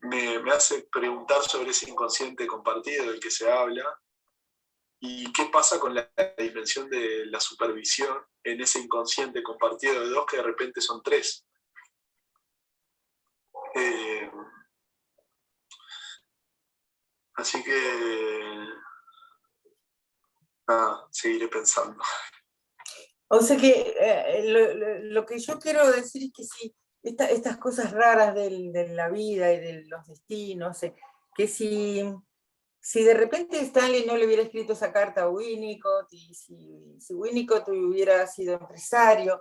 Me hace preguntar sobre ese inconsciente compartido del que se habla y qué pasa con la dimensión de la supervisión en ese inconsciente compartido de dos que de repente son tres. Así que nada, seguiré pensando. O sea que lo que yo quiero decir es que sí, estas cosas raras de la vida y de los destinos, que si de repente Stanley no le hubiera escrito esa carta a Winnicott, y si Winnicott hubiera sido empresario,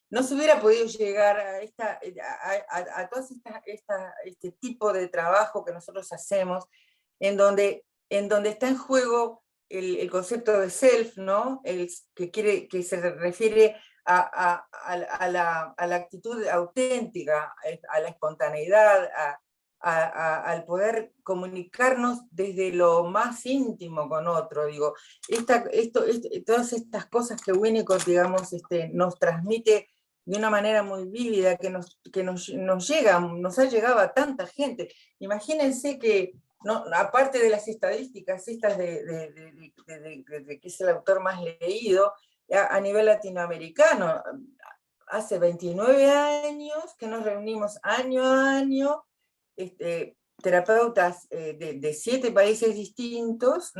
no se hubiera podido llegar a todo este tipo de trabajo que nosotros hacemos, en donde está en juego el concepto de self, ¿no? Que se refiere a la actitud auténtica, a la espontaneidad, al poder comunicarnos desde lo más íntimo con otro. Digo, todas estas cosas que Winnicott, digamos, nos transmite de una manera muy vívida, que nos ha llegado a tanta gente. Imagínense que, no, aparte de las estadísticas estas de que es el autor más leído a nivel latinoamericano, hace 29 años que nos reunimos año a año, terapeutas de 7 países distintos,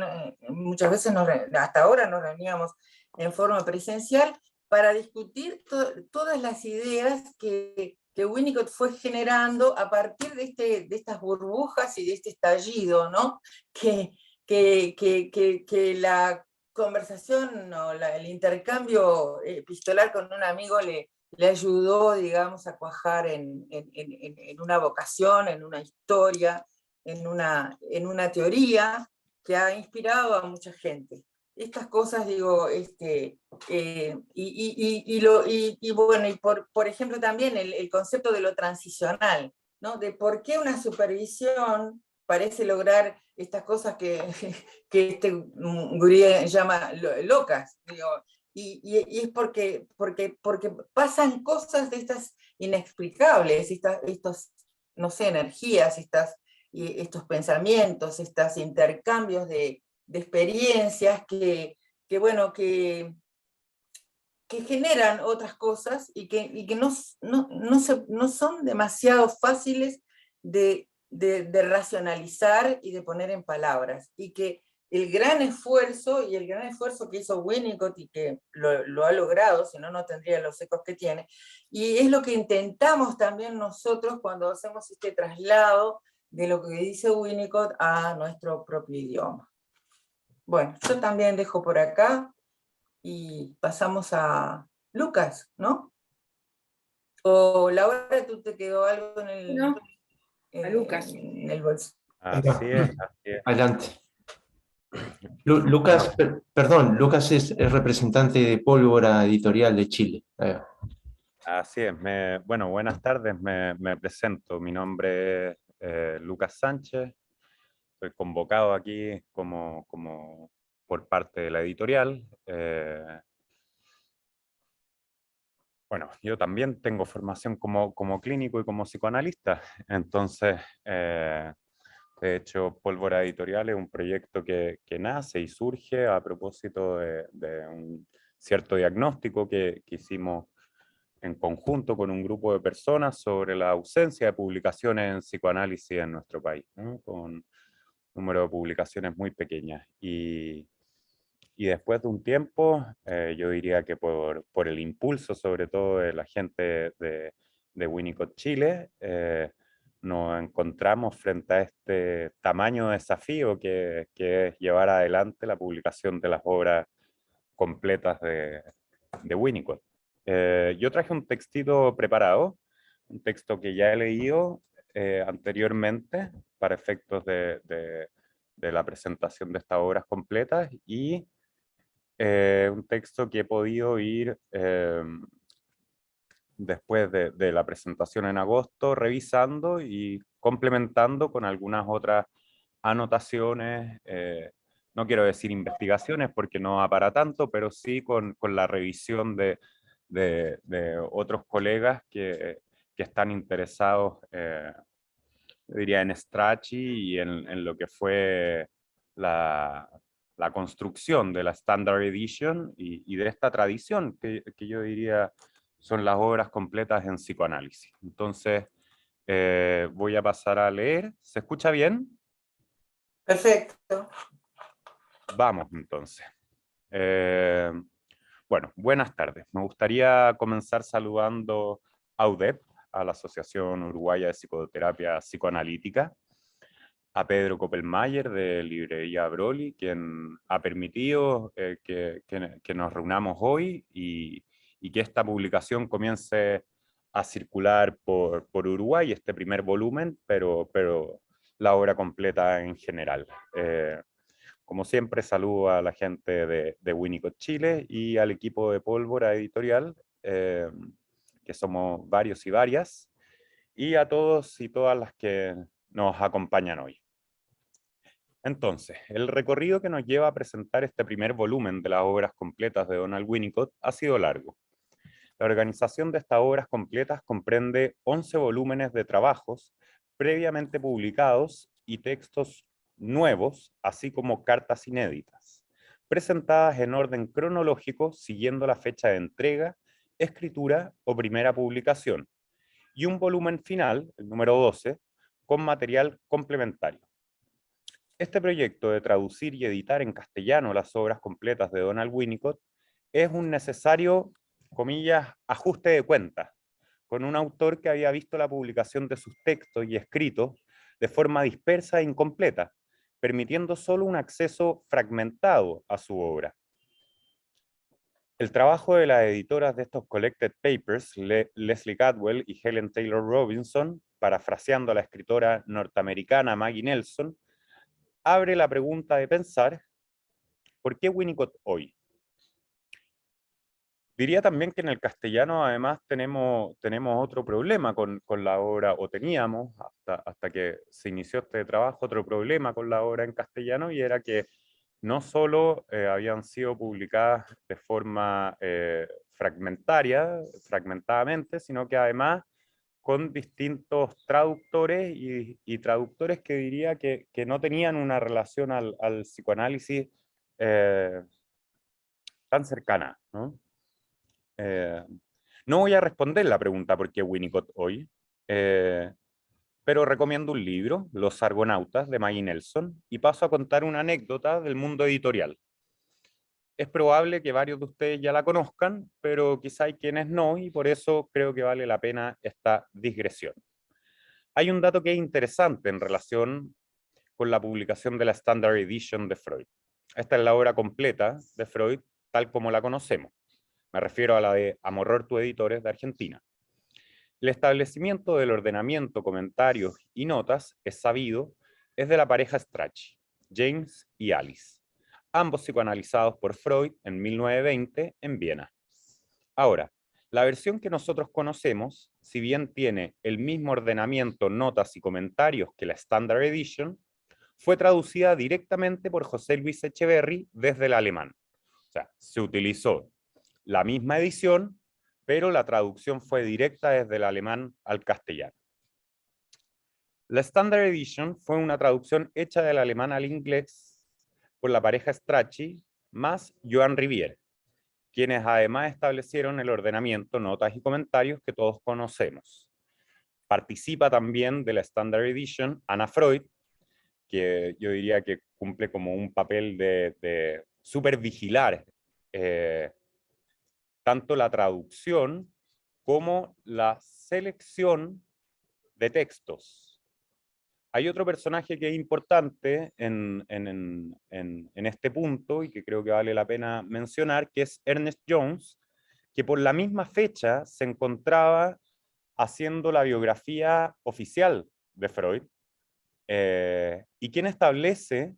muchas veces hasta ahora nos reuníamos en forma presencial para discutir todas las ideas que Winnicott fue generando a partir de estas burbujas y de este estallido, ¿no? Que la conversación o el intercambio epistolar con un amigo le ayudó, digamos, a cuajar en una vocación, en una historia, en una teoría que ha inspirado a mucha gente. Estas cosas, digo, bueno, y por ejemplo también el concepto de lo transicional, ¿no? De por qué una supervisión parece lograr estas cosas que este gurí llama locas, digo, y es porque pasan cosas de estas inexplicables, estos, no sé, energías, estos pensamientos, estos intercambios de experiencias que generan otras cosas y que no son demasiado fáciles de racionalizar y de poner en palabras, y que el gran esfuerzo que hizo Winnicott, y que lo ha logrado, si no, no tendría los ecos que tiene, y es lo que intentamos también nosotros cuando hacemos este traslado de lo que dice Winnicott a nuestro propio idioma. Bueno, yo también dejo por acá y pasamos a Lucas, ¿no? O Laura, ¿tú te quedó algo en el, No, a Lucas. En el bolso? Así es, así es. Adelante. Lucas, perdón, Lucas es representante de Pólvora Editorial de Chile. Así es. Bueno, buenas tardes, me presento. Mi nombre es Lucas Sánchez. Soy convocado aquí como por parte de la editorial. Bueno, yo también tengo formación como clínico y como psicoanalista, entonces De hecho, Pólvora Editorial es un proyecto que nace y surge a propósito de un cierto diagnóstico que hicimos en conjunto con un grupo de personas sobre la ausencia de publicaciones en psicoanálisis en nuestro país, ¿no? Con un número de publicaciones muy pequeñas. Y después de un tiempo, yo diría que por el impulso sobre todo de la gente de Winnicott Chile, nos encontramos frente a este tamaño de desafío que es llevar adelante la publicación de las obras completas de Winnicott. Yo traje un textito preparado, un texto que ya he leído anteriormente para efectos de la presentación de estas obras completas, y un texto que he podido ir después de la presentación en agosto revisando y complementando con algunas otras anotaciones, no quiero decir investigaciones porque no va para tanto, pero sí con la revisión de otros colegas que están interesados, diría, en Strachey y en lo que fue la construcción de la Standard Edition y de esta tradición que yo diría son las obras completas en psicoanálisis. Entonces, voy a pasar a leer. ¿Se escucha bien? Perfecto. Vamos, entonces. Bueno, buenas tardes. Me gustaría comenzar saludando a UDEP, a la Asociación Uruguaya de Psicoterapia Psicoanalítica, a Pedro Koppelmayer de Librería Broly, quien ha permitido que nos reunamos hoy y que esta publicación comience a circular por Uruguay, este primer volumen, pero la obra completa en general. Como siempre, saludo a la gente de Winnicott Chile y al equipo de Pólvora Editorial, que somos varios y varias, y a todos y todas las que nos acompañan hoy. Entonces, el recorrido que nos lleva a presentar este primer volumen de las obras completas de Donald Winnicott ha sido largo. La organización de estas obras completas comprende 11 volúmenes de trabajos previamente publicados y textos nuevos, así como cartas inéditas, presentadas en orden cronológico siguiendo la fecha de entrega, escritura o primera publicación, y un volumen final, el número 12, con material complementario. Este proyecto de traducir y editar en castellano las obras completas de Donald Winnicott es un necesario, comillas, ajuste de cuentas, con un autor que había visto la publicación de sus textos y escritos de forma dispersa e incompleta, permitiendo solo un acceso fragmentado a su obra. El trabajo de las editoras de estos Collected Papers, Leslie Cadwell y Helen Taylor Robinson, parafraseando a la escritora norteamericana Maggie Nelson, abre la pregunta de pensar, ¿por qué Winnicott hoy? Diría también que en el castellano además tenemos otro problema con la obra, o teníamos hasta que se inició este trabajo, otro problema con la obra en castellano, y era que no solo habían sido publicadas de forma fragmentadamente, sino que además con distintos traductores y traductores que diría que no tenían una relación al psicoanálisis tan cercana, ¿no? No voy a responder la pregunta ¿por qué Winnicott hoy? Pero recomiendo un libro, Los Argonautas, de Maggie Nelson, y paso a contar una anécdota del mundo editorial. Es probable que varios de ustedes ya la conozcan, pero quizá hay quienes no, y por eso creo que vale la pena esta digresión. Hay un dato que es interesante en relación con la publicación de la Standard Edition de Freud. Esta es la obra completa de Freud, tal como la conocemos. Me refiero a la de Amorortu Editores de Argentina. El establecimiento del ordenamiento, comentarios y notas, es sabido, es de la pareja Strachey, James y Alice, ambos psicoanalizados por Freud en 1920 en Viena. Ahora, la versión que nosotros conocemos, si bien tiene el mismo ordenamiento, notas y comentarios que la Standard Edition, fue traducida directamente por José Luis Echeverry desde el alemán. O sea, se utilizó la misma edición, pero la traducción fue directa desde el alemán al castellano. La Standard Edition fue una traducción hecha del alemán al inglés por la pareja Strachey más Joan Rivière, quienes además establecieron el ordenamiento, notas y comentarios que todos conocemos. Participa también de la Standard Edition Anna Freud, que yo diría que cumple como un papel de supervigilar tanto la traducción como la selección de textos. Hay otro personaje que es importante en este punto y que creo que vale la pena mencionar, que es Ernest Jones, que por la misma fecha se encontraba haciendo la biografía oficial de Freud, y quien establece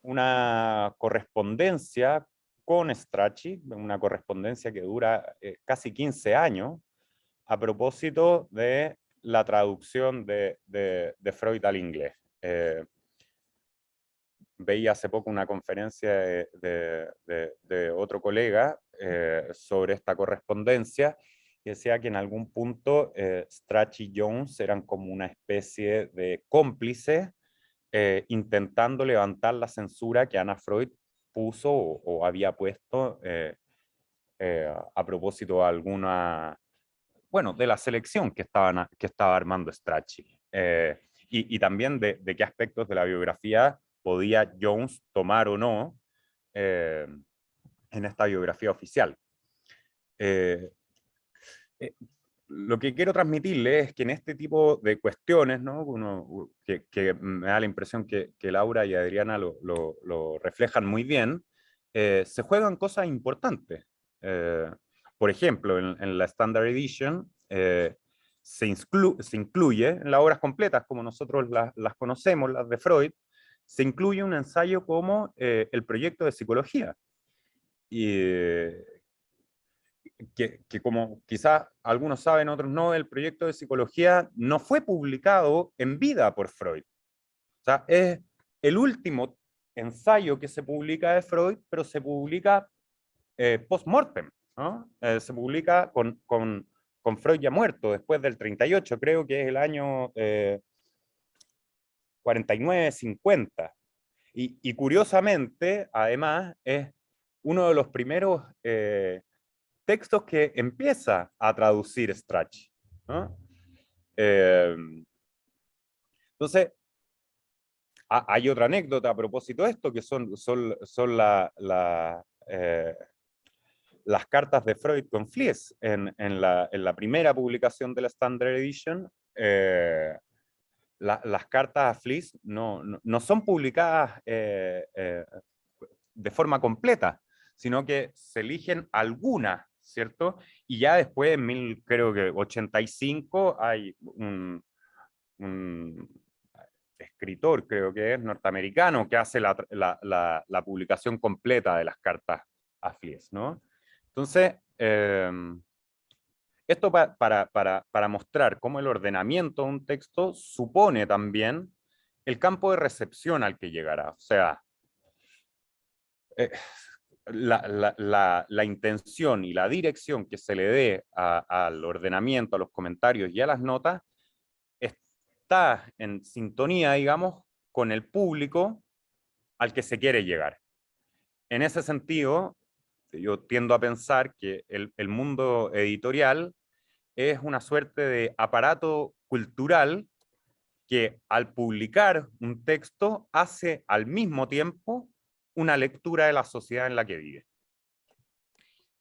una correspondencia con Strachey, una correspondencia que dura casi 15 años, a propósito de la traducción de Freud al inglés. Veía hace poco una conferencia de otro colega sobre esta correspondencia, y decía que en algún punto Strachey y Jones eran como una especie de cómplices intentando levantar la censura que Anna Freud puso o había puesto a propósito de alguna, bueno, de la selección que estaba armando Strachey. Y también de qué aspectos de la biografía podía Jones tomar o no en esta biografía oficial. Lo que quiero transmitirle es que en este tipo de cuestiones, ¿no? Que me da la impresión que Laura y Adriana lo reflejan muy bien, se juegan cosas importantes. Por ejemplo, en la Standard Edition se incluye, en las obras completas, como nosotros las conocemos, las de Freud, se incluye un ensayo como el proyecto de psicología. Y que como quizás algunos saben, otros no, el proyecto de psicología no fue publicado en vida por Freud. O sea, es el último ensayo que se publica de Freud, pero se publica post-mortem, ¿no? Se publica con Freud ya muerto, después del 38, creo que es el año 49, 50. Y curiosamente, además, es uno de los primeros textos que empieza a traducir Strachey, ¿no? Entonces, hay otra anécdota a propósito de esto, que son las cartas de Freud con Fliess. En la primera publicación de la Standard Edition, las cartas a Fliess no son publicadas de forma completa, sino que se eligen algunas, ¿cierto? Y ya después, creo que 85, hay un escritor, creo que es norteamericano, que hace la publicación completa de las cartas a Fliess, ¿no? Entonces, esto para mostrar cómo el ordenamiento de un texto supone también el campo de recepción al que llegará. O sea, la intención y la dirección que se le dé al ordenamiento, a los comentarios y a las notas está en sintonía, digamos, con el público al que se quiere llegar. En ese sentido, yo tiendo a pensar que el mundo editorial es una suerte de aparato cultural que al publicar un texto hace al mismo tiempo una lectura de la sociedad en la que vive.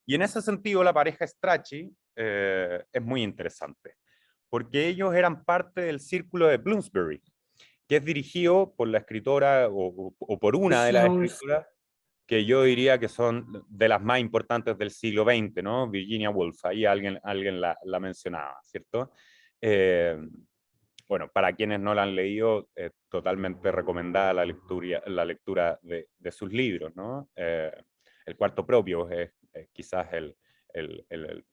Y en ese sentido la pareja Strachey es muy interesante, porque ellos eran parte del círculo de Bloomsbury, que es dirigido por la escritora o por una de las escritoras que yo diría que son de las más importantes del siglo XX, ¿no? Virginia Woolf, ahí alguien la mencionaba, ¿cierto? Bueno, para quienes no la han leído, totalmente recomendada la lectura de sus libros, ¿no? El Cuarto Propio es quizás el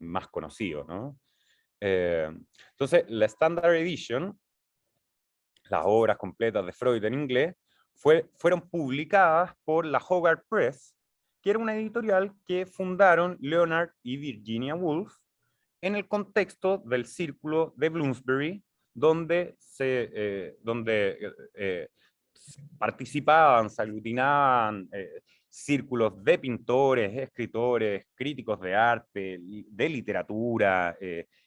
más conocido, ¿no? Entonces, la Standard Edition, las obras completas de Freud en inglés, fueron publicadas por la Hogarth Press, que era una editorial que fundaron Leonard y Virginia Woolf en el contexto del círculo de Bloomsbury, donde participaban, se aglutinaban círculos de pintores, escritores, críticos de arte, de literatura,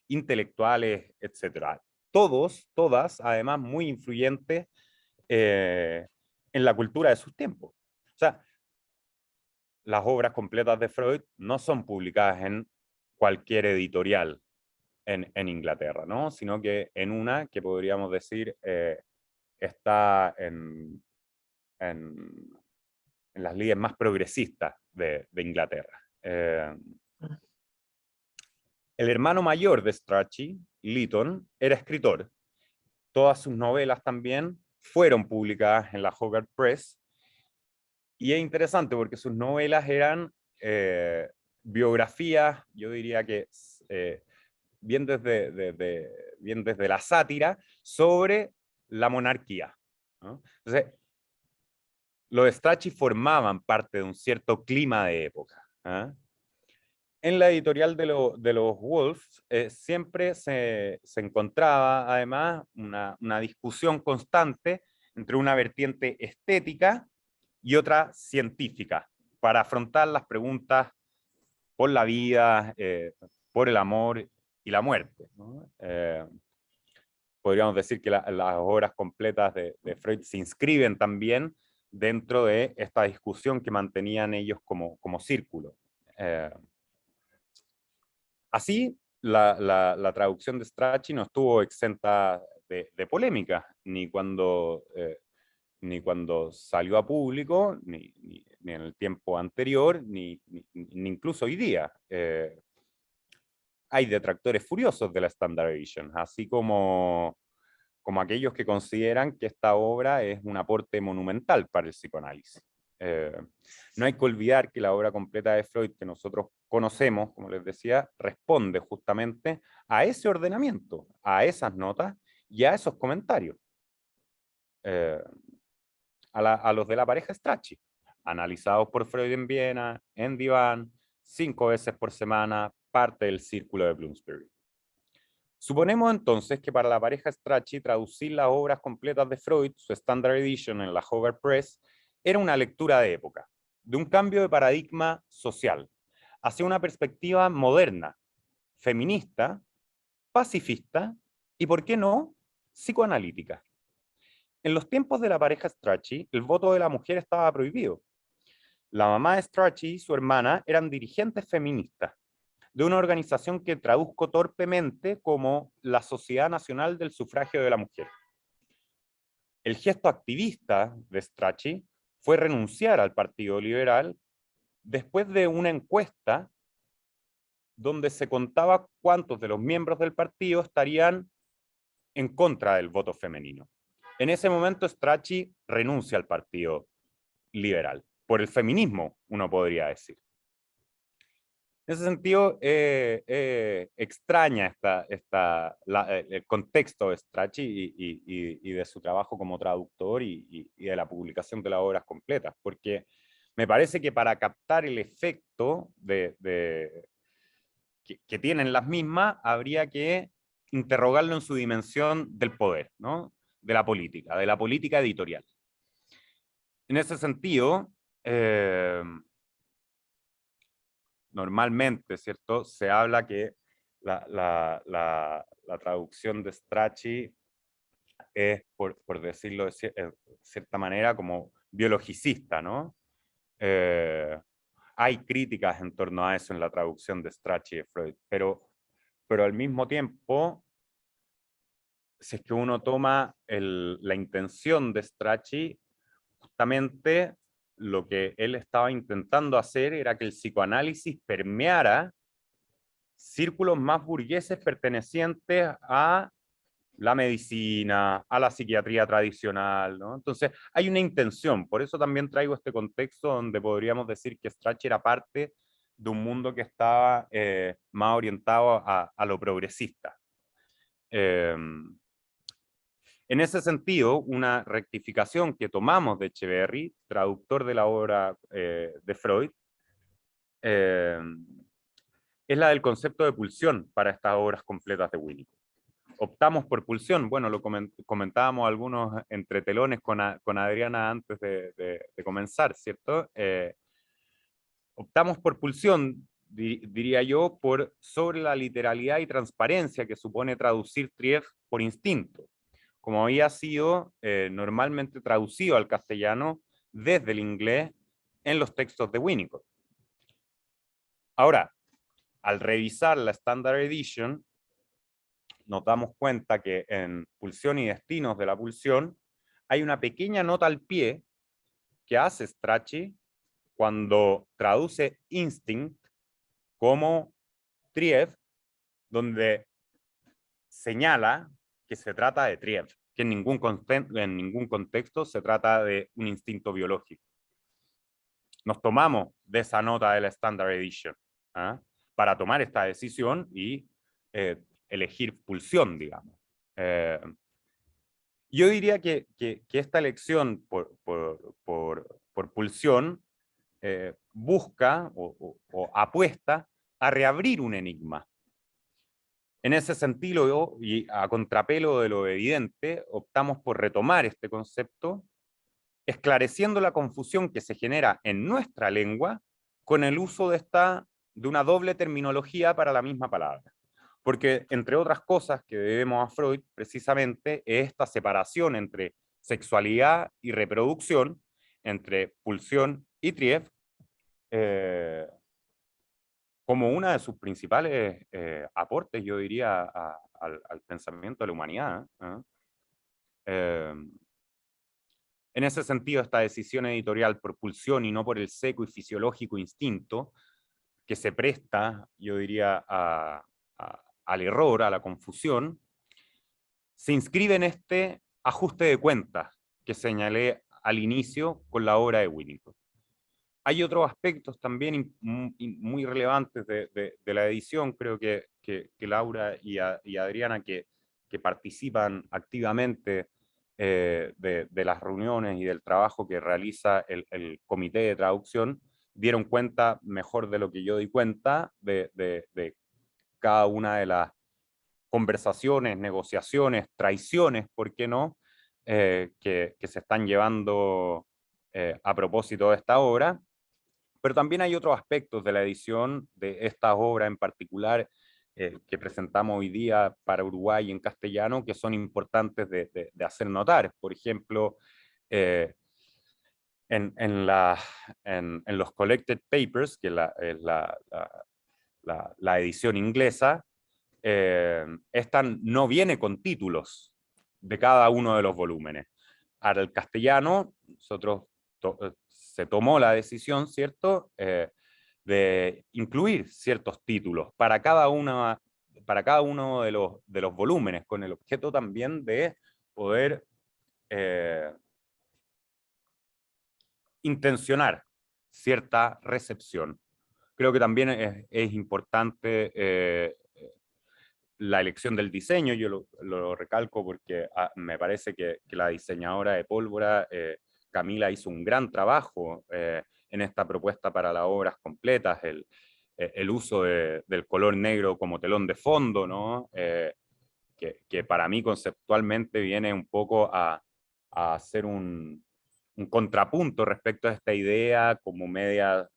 intelectuales, etc. Todas, además, muy influyentes en la cultura de sus tiempos. O sea, las obras completas de Freud no son publicadas en cualquier editorial en Inglaterra, ¿no? Sino que en una que podríamos decir está en las líneas más progresistas de Inglaterra. El hermano mayor de Strachey, Lytton, era escritor. Todas sus novelas también fueron publicadas en la Hogarth Press. Y es interesante porque sus novelas eran biografías, yo diría que bien desde la sátira, sobre la monarquía, ¿no? Entonces, los Strachey formaban parte de un cierto clima de época. En la editorial de los Wolf siempre se encontraba, además, una discusión constante entre una vertiente estética y otra científica, para afrontar las preguntas por la vida, por el amor y la muerte, ¿no? Podríamos decir que las obras completas de Freud se inscriben también dentro de esta discusión que mantenían ellos como círculo. Así, la traducción de Strachey no estuvo exenta de polémica, ni cuando salió a público, ni en el tiempo anterior, ni incluso hoy día. Hay detractores furiosos de la Standard Edition, así como aquellos que consideran que esta obra es un aporte monumental para el psicoanálisis. No hay que olvidar que la obra completa de Freud que nosotros conocemos, como les decía, responde justamente a ese ordenamiento, a esas notas y a esos comentarios. A los de la pareja Strachey, analizados por Freud en Viena, en diván, 5 veces por semana, parte del círculo de Bloomsbury. Suponemos entonces que para la pareja Strachey traducir las obras completas de Freud, su Standard Edition en la Hogarth Press, era una lectura de época, de un cambio de paradigma social, hacia una perspectiva moderna, feminista, pacifista y, ¿por qué no?, psicoanalítica. En los tiempos de la pareja Strachey, el voto de la mujer estaba prohibido. La mamá de Strachey y su hermana eran dirigentes feministas de una organización que traduzco torpemente como la Sociedad Nacional del Sufragio de la Mujer. El gesto activista de Strachey fue renunciar al Partido Liberal después de una encuesta donde se contaba cuántos de los miembros del partido estarían en contra del voto femenino. En ese momento Strachey renuncia al Partido Liberal, por el feminismo, uno podría decir. En ese sentido, extraña el contexto de Strachey y de su trabajo como traductor y de la publicación de las obras completas, porque me parece que para captar el efecto que tienen las mismas, habría que interrogarlo en su dimensión del poder, ¿no? De la política editorial. En ese sentido, normalmente, ¿cierto?, se habla que la traducción de Strachey es, por decirlo de cierta manera, como biologicista, ¿no? Hay críticas en torno a eso en la traducción de Strachey y Freud, pero al mismo tiempo, si es que uno toma la intención de Strachey, justamente lo que él estaba intentando hacer era que el psicoanálisis permeara círculos más burgueses pertenecientes a la medicina, a la psiquiatría tradicional, ¿no? Entonces hay una intención, por eso también traigo este contexto donde podríamos decir que Strachey era parte de un mundo que estaba más orientado a lo progresista. En ese sentido, una rectificación que tomamos de Echeverry, traductor de la obra de Freud, es la del concepto de pulsión para estas obras completas de Winnicott. optamos por pulsión. Bueno, lo comentábamos algunos entretelones con Adriana antes de comenzar, ¿cierto? Optamos por pulsión, diría yo, sobre la literalidad y transparencia que supone traducir Trief por instinto, como había sido normalmente traducido al castellano desde el inglés en los textos de Winnicott. Ahora, al revisar la Standard Edition, nos damos cuenta que en Pulsión y Destinos de la Pulsión hay una pequeña nota al pie que hace Strachey cuando traduce instinct como Trief, donde señala que se trata de Trief, que en ningún contexto se trata de un instinto biológico. Nos tomamos de esa nota de la Standard Edition para tomar esta decisión y elegir pulsión, digamos. Yo diría que esta elección por pulsión busca o apuesta a reabrir un enigma. En ese sentido, y a contrapelo de lo evidente, optamos por retomar este concepto, esclareciendo la confusión que se genera en nuestra lengua con el uso de una doble terminología para la misma palabra. Porque, entre otras cosas que debemos a Freud, precisamente, es esta separación entre sexualidad y reproducción, entre pulsión y Trief, como una de sus principales aportes, yo diría, al pensamiento de la humanidad. En ese sentido, esta decisión editorial por pulsión y no por el seco y fisiológico instinto, que se presta, yo diría, al error, a la confusión, se inscribe en este ajuste de cuentas que señalé al inicio con la obra de Winnicott. Hay otros aspectos también muy relevantes de la edición, creo que Laura y Adriana, que participan activamente de las reuniones y del trabajo que realiza el comité de traducción, dieron cuenta mejor de lo que yo di cuenta de cada una de las conversaciones, negociaciones, traiciones, ¿por qué no?, que se están llevando a propósito de esta obra. Pero también hay otros aspectos de la edición de esta obra en particular que presentamos hoy día para Uruguay en castellano, que son importantes de hacer notar. Por ejemplo, en los Collected Papers, que es la edición inglesa, esta no viene con títulos de cada uno de los volúmenes. Ahora, el castellano, se tomó la decisión, ¿cierto?, de incluir ciertos títulos para cada uno de los volúmenes, con el objeto también de poder intencionar cierta recepción. Creo que también es importante la elección del diseño. Yo lo recalco porque me parece que la diseñadora de Pólvora, Camila, hizo un gran trabajo en esta propuesta para las obras completas, el uso del color negro como telón de fondo, ¿no? Que para mí conceptualmente viene un poco a hacer un contrapunto respecto a esta idea como media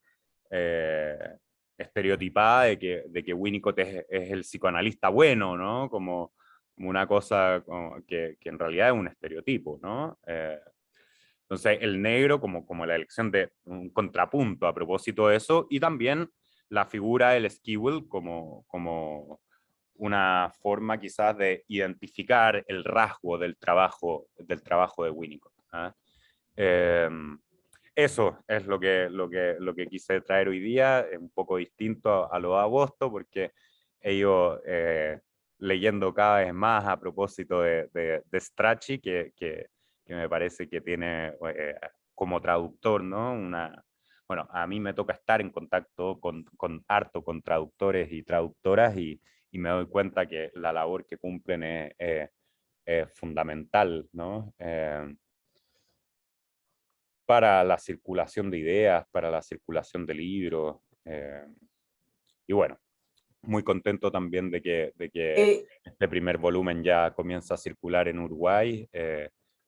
estereotipada de que Winnicott es el psicoanalista bueno, ¿no? Como una cosa que en realidad es un estereotipo, ¿no? Entonces el negro como la elección de un contrapunto a propósito de eso, y también la figura del Skewel como una forma quizás de identificar el rasgo del trabajo de Winnicott. Eso es lo que quise traer hoy día, es un poco distinto a lo de agosto, porque he ido leyendo cada vez más a propósito de Strachey, que me parece que tiene como traductor, ¿no? Bueno, a mí me toca estar en contacto harto con traductores y traductoras, y me doy cuenta que la labor que cumplen es fundamental, ¿no? Para la circulación de ideas, para la circulación de libros. Y bueno, muy contento también de que Eh, este primer volumen ya comienza a circular en Uruguay.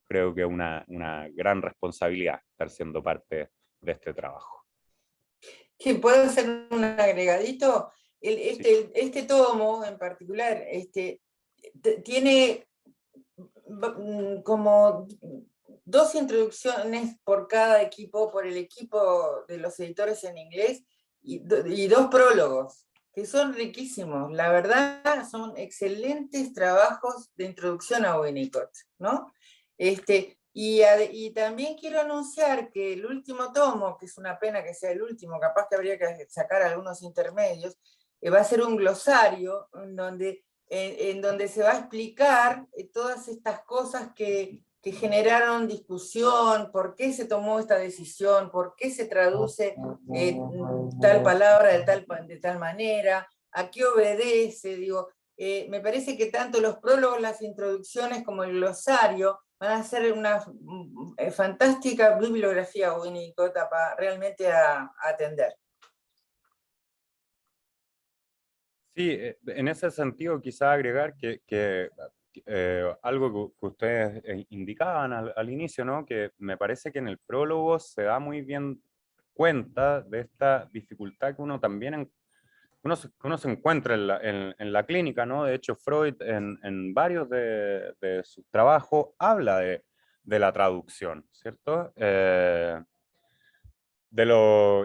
Creo que es una gran responsabilidad estar siendo parte de este trabajo. que puedo hacer un agregadito. Sí. Este tomo en particular tiene como 2 introducciones por cada equipo, por el equipo de los editores en inglés, y 2 prólogos, que son riquísimos. La verdad, son excelentes trabajos de introducción a Winnicott, ¿no? Y también quiero anunciar que el último tomo, que es una pena que sea el último, capaz que habría que sacar algunos intermedios, va a ser un glosario en donde se va a explicar todas estas cosas que generaron discusión, por qué se tomó esta decisión, por qué se traduce tal palabra de tal manera, a qué obedece, digo. Me parece que tanto los prólogos, las introducciones como el glosario van a ser una fantástica bibliografía Winnicott para realmente a atender. Sí, en ese sentido quizá agregar que algo que ustedes indicaban al inicio, ¿no? Que me parece que en el prólogo se da muy bien cuenta de esta dificultad que uno también que uno se encuentra en la clínica, ¿no? De hecho, Freud en varios de sus trabajos habla de la traducción, ¿cierto?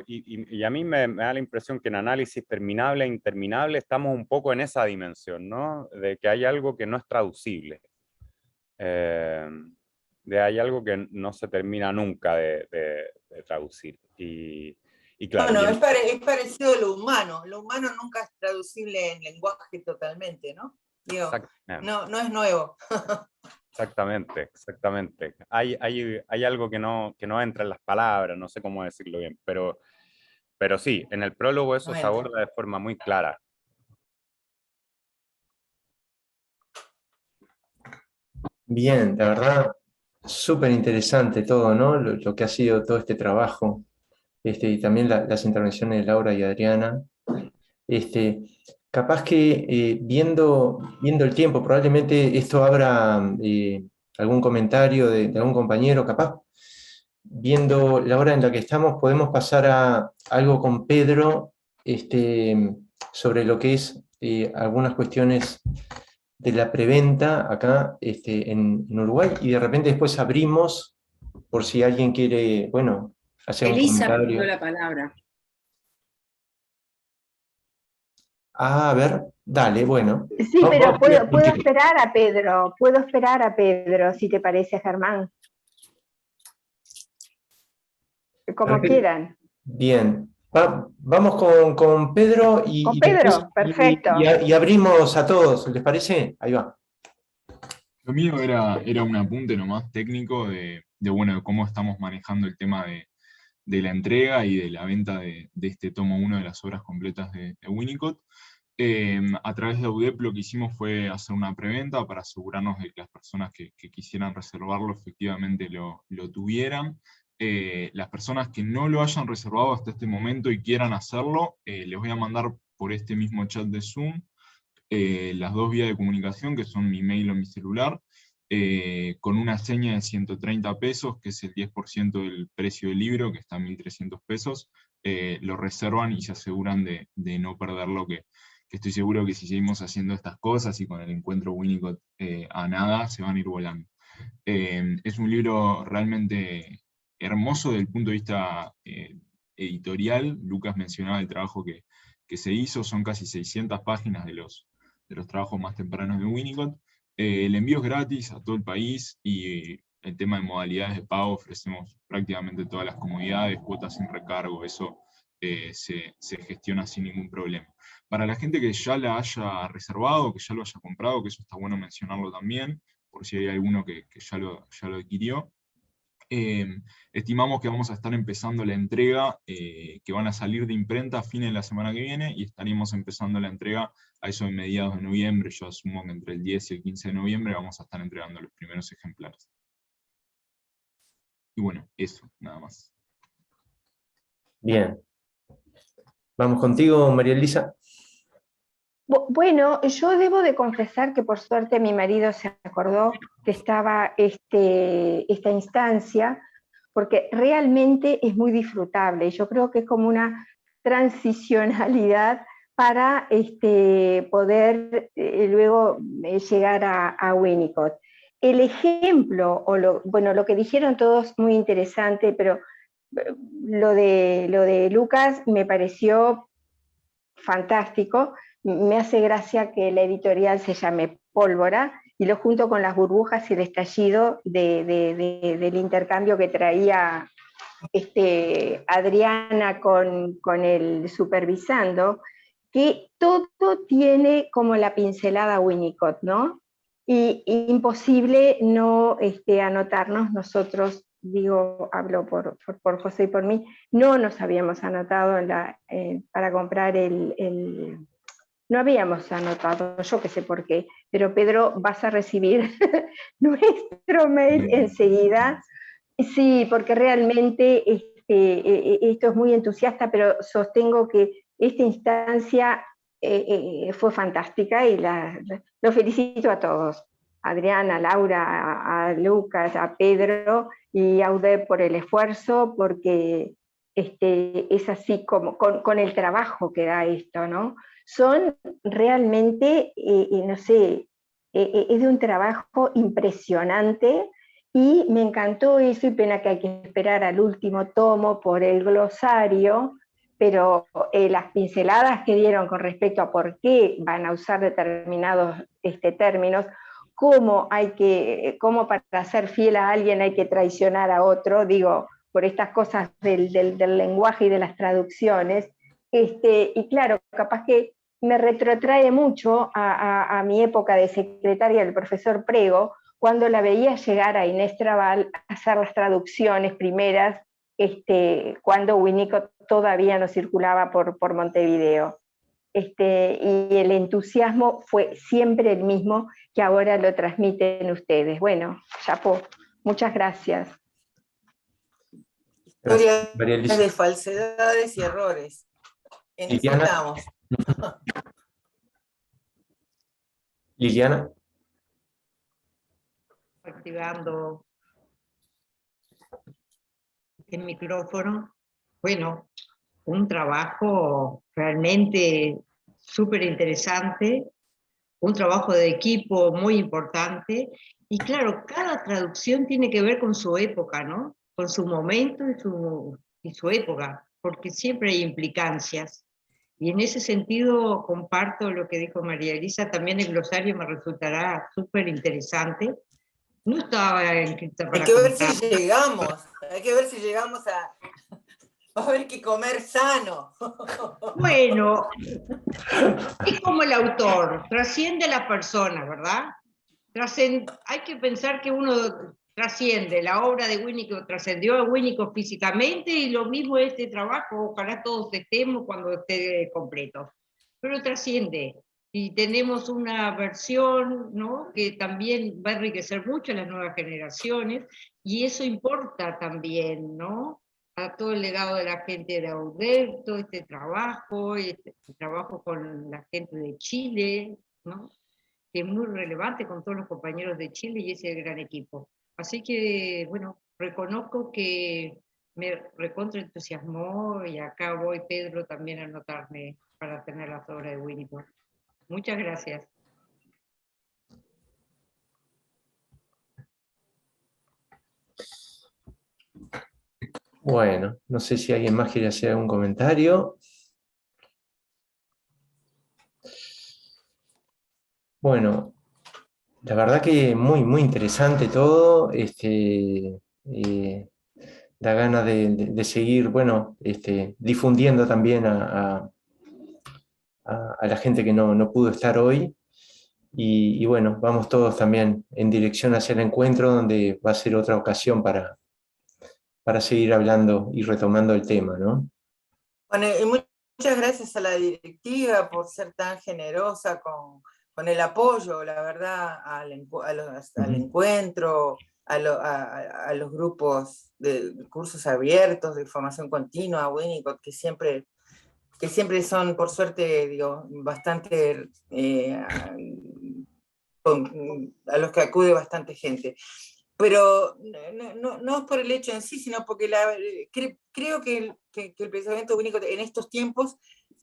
Y a mí me da la impresión que en análisis terminable e interminable estamos un poco en esa dimensión, ¿no? De que hay algo que no es traducible. De hay algo que no se termina nunca de traducir. Y claro, Bueno, es parecido a lo humano. Lo humano nunca es traducible en lenguaje totalmente, ¿no? Digo, no es nuevo. exactamente, exactamente. Hay algo que no entra en las palabras, no sé cómo decirlo bien, pero sí, en el prólogo eso No se entra. aborda de forma muy clara. Bien, la verdad, súper interesante todo, ¿no? Lo que ha sido todo este trabajo, y también las intervenciones de Laura y Adriana. Este, capaz que viendo el tiempo, probablemente esto abra algún comentario de algún compañero, capaz viendo la hora en la que estamos, podemos pasar a algo con Pedro sobre lo que es algunas cuestiones de la preventa acá en Uruguay, y de repente después abrimos por si alguien quiere, bueno, hacer un Elisa pidió comentario. la palabra. Ah, a ver, dale, bueno. Sí, pero puedo contigo. puedo esperar a Pedro, si te parece, Germán. Como Perfecto. quieran. Bien. Vamos con Pedro Con y después Pedro, perfecto. y abrimos a todos, ¿les parece? Ahí va. Lo mío era un apunte nomás técnico bueno, de cómo estamos manejando el tema de la entrega y de la venta de este tomo 1 de las obras completas de Winnicott. A través de UDEP lo que hicimos fue hacer una preventa para asegurarnos de que las personas que quisieran reservarlo efectivamente lo tuvieran. Las personas que no lo hayan reservado hasta este momento y quieran hacerlo, les voy a mandar por este mismo chat de Zoom las 2 vías de comunicación, que son mi mail o mi celular, con una seña de 130 pesos, que es el 10% del precio del libro, que está a 1.300 pesos, lo reservan y se aseguran de no perderlo, que estoy seguro que si seguimos haciendo estas cosas y con el encuentro Winnicott a nada, se van a ir volando. Es un libro realmente hermoso desde el punto de vista editorial. Lucas mencionaba el trabajo que se hizo, son casi 600 páginas de los trabajos más tempranos de Winnicott. El envío es gratis a todo el país y el tema de modalidades de pago ofrecemos prácticamente todas las comodidades, cuotas sin recargo, eso se gestiona sin ningún problema. Para la gente que ya la haya reservado, que ya lo haya comprado, que eso está bueno mencionarlo también, por si hay alguno que ya lo adquirió, estimamos que vamos a estar empezando la entrega, que van a salir de imprenta a fines de la semana que viene, y estaríamos empezando la entrega a eso de mediados de noviembre. Yo asumo que entre el 10 y el 15 de noviembre vamos a estar entregando los primeros ejemplares. Y bueno, eso, nada más. Bien. Vamos contigo, María Elisa. Bueno, yo debo de confesar que por suerte mi marido se acordó que estaba esta instancia, porque realmente es muy disfrutable, y yo creo que es como una transicionalidad para poder luego llegar a Winnicott. El ejemplo, bueno, lo que dijeron todos muy interesante, pero lo de Lucas me pareció fantástico. Me hace gracia que la editorial se llame Pólvora, y lo junto con las burbujas y el estallido del intercambio que traía Adriana con el supervisando, que todo tiene como la pincelada Winnicott, ¿no? Y imposible no anotarnos. Nosotros, digo, hablo por José y por mí, no nos habíamos anotado para comprar no habíamos anotado, yo qué sé por qué, pero Pedro, vas a recibir nuestro mail enseguida. Sí, porque realmente esto es muy entusiasta, pero sostengo que esta instancia fue fantástica y lo felicito a todos. A Adriana, a Laura, a Lucas, a Pedro y a Ude por el esfuerzo, porque es así como con el trabajo que da esto, ¿no? Son realmente, no sé, es de un trabajo impresionante. Y me encantó eso, y pena que hay que esperar al último tomo por el glosario, pero las pinceladas que dieron con respecto a por qué van a usar determinados términos, cómo para ser fiel a alguien hay que traicionar a otro, digo, por estas cosas del lenguaje y de las traducciones, y claro, capaz que me retrotrae mucho a mi época de secretaria del profesor Prego, cuando la veía llegar a Inés Trabal a hacer las traducciones primeras, cuando Winnicott todavía no circulaba por Montevideo. Y el entusiasmo fue siempre el mismo que ahora lo transmiten ustedes. Bueno, chapó, muchas gracias. Historias María Elisa. de falsedades y errores. En eso Liliana. estamos. Liliana. Activando el micrófono. Bueno, un trabajo realmente súper interesante, un trabajo de equipo muy importante, y claro, cada traducción tiene que ver con su época, ¿no? Con su momento y su época, porque siempre hay implicancias. Y en ese sentido comparto lo que dijo María Elisa, también el glosario me resultará súper interesante. No estaba inscrita para Hay que ver comprar. si llegamos, hay que ver si llegamos a haber que comer sano. Bueno, es como el autor, trasciende a la persona, ¿verdad? Hay que pensar que uno trasciende, la obra de Winnicott trascendió a Winnicott físicamente, y lo mismo este trabajo, ojalá todos estemos cuando esté completo, pero trasciende. Y tenemos una versión, ¿no?, que también va a enriquecer mucho a las nuevas generaciones, y eso importa también, ¿no?, a todo el legado de la gente de Auder, todo este trabajo con la gente de Chile, ¿no?, que es muy relevante con todos los compañeros de Chile y ese gran equipo. Así que, bueno, reconozco que me recontra entusiasmó, y acá voy, Pedro, también a anotarme para tener las obras de Winnicott. Muchas gracias. Bueno, no sé si alguien más quiere hacer algún comentario. Bueno, la verdad que muy interesante todo. Da ganas de seguir, bueno, difundiendo también a la gente que no pudo estar hoy. Y bueno, vamos todos también en dirección hacia el encuentro, donde va a ser otra ocasión para seguir hablando y retomando el tema, ¿no? Bueno, y muchas gracias a la directiva por ser tan generosa con el apoyo, la verdad, al encuentro, a los grupos de cursos abiertos de formación continua, Winnicott, que siempre que siempre son, por suerte, digo, bastante, a los que acude bastante gente. Pero no es por el hecho en sí, sino porque creo que el pensamiento único en estos tiempos,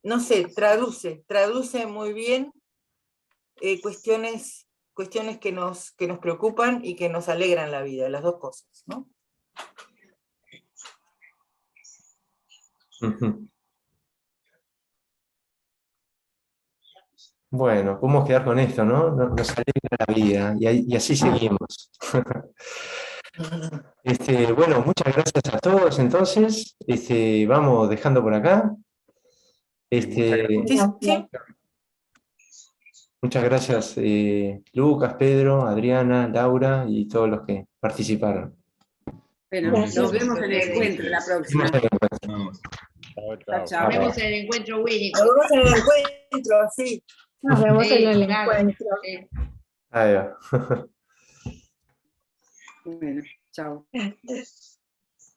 no sé, traduce muy bien cuestiones que nos preocupan y que nos alegran la vida, las dos cosas, ¿no? Bueno, podemos quedar con esto, ¿no? Nos alegra la vida y así seguimos. Bueno, muchas gracias a todos entonces. Vamos dejando por acá. Muchas gracias Lucas, Pedro, Adriana, Laura y todos los que participaron. Bueno, nos vemos en el encuentro la próxima. Nos vemos en el encuentro Winnicott. Nos vemos en el encuentro, sí. Nos vemos en el claro, encuentro. sí. Ahí va. Bueno, chao. Gracias.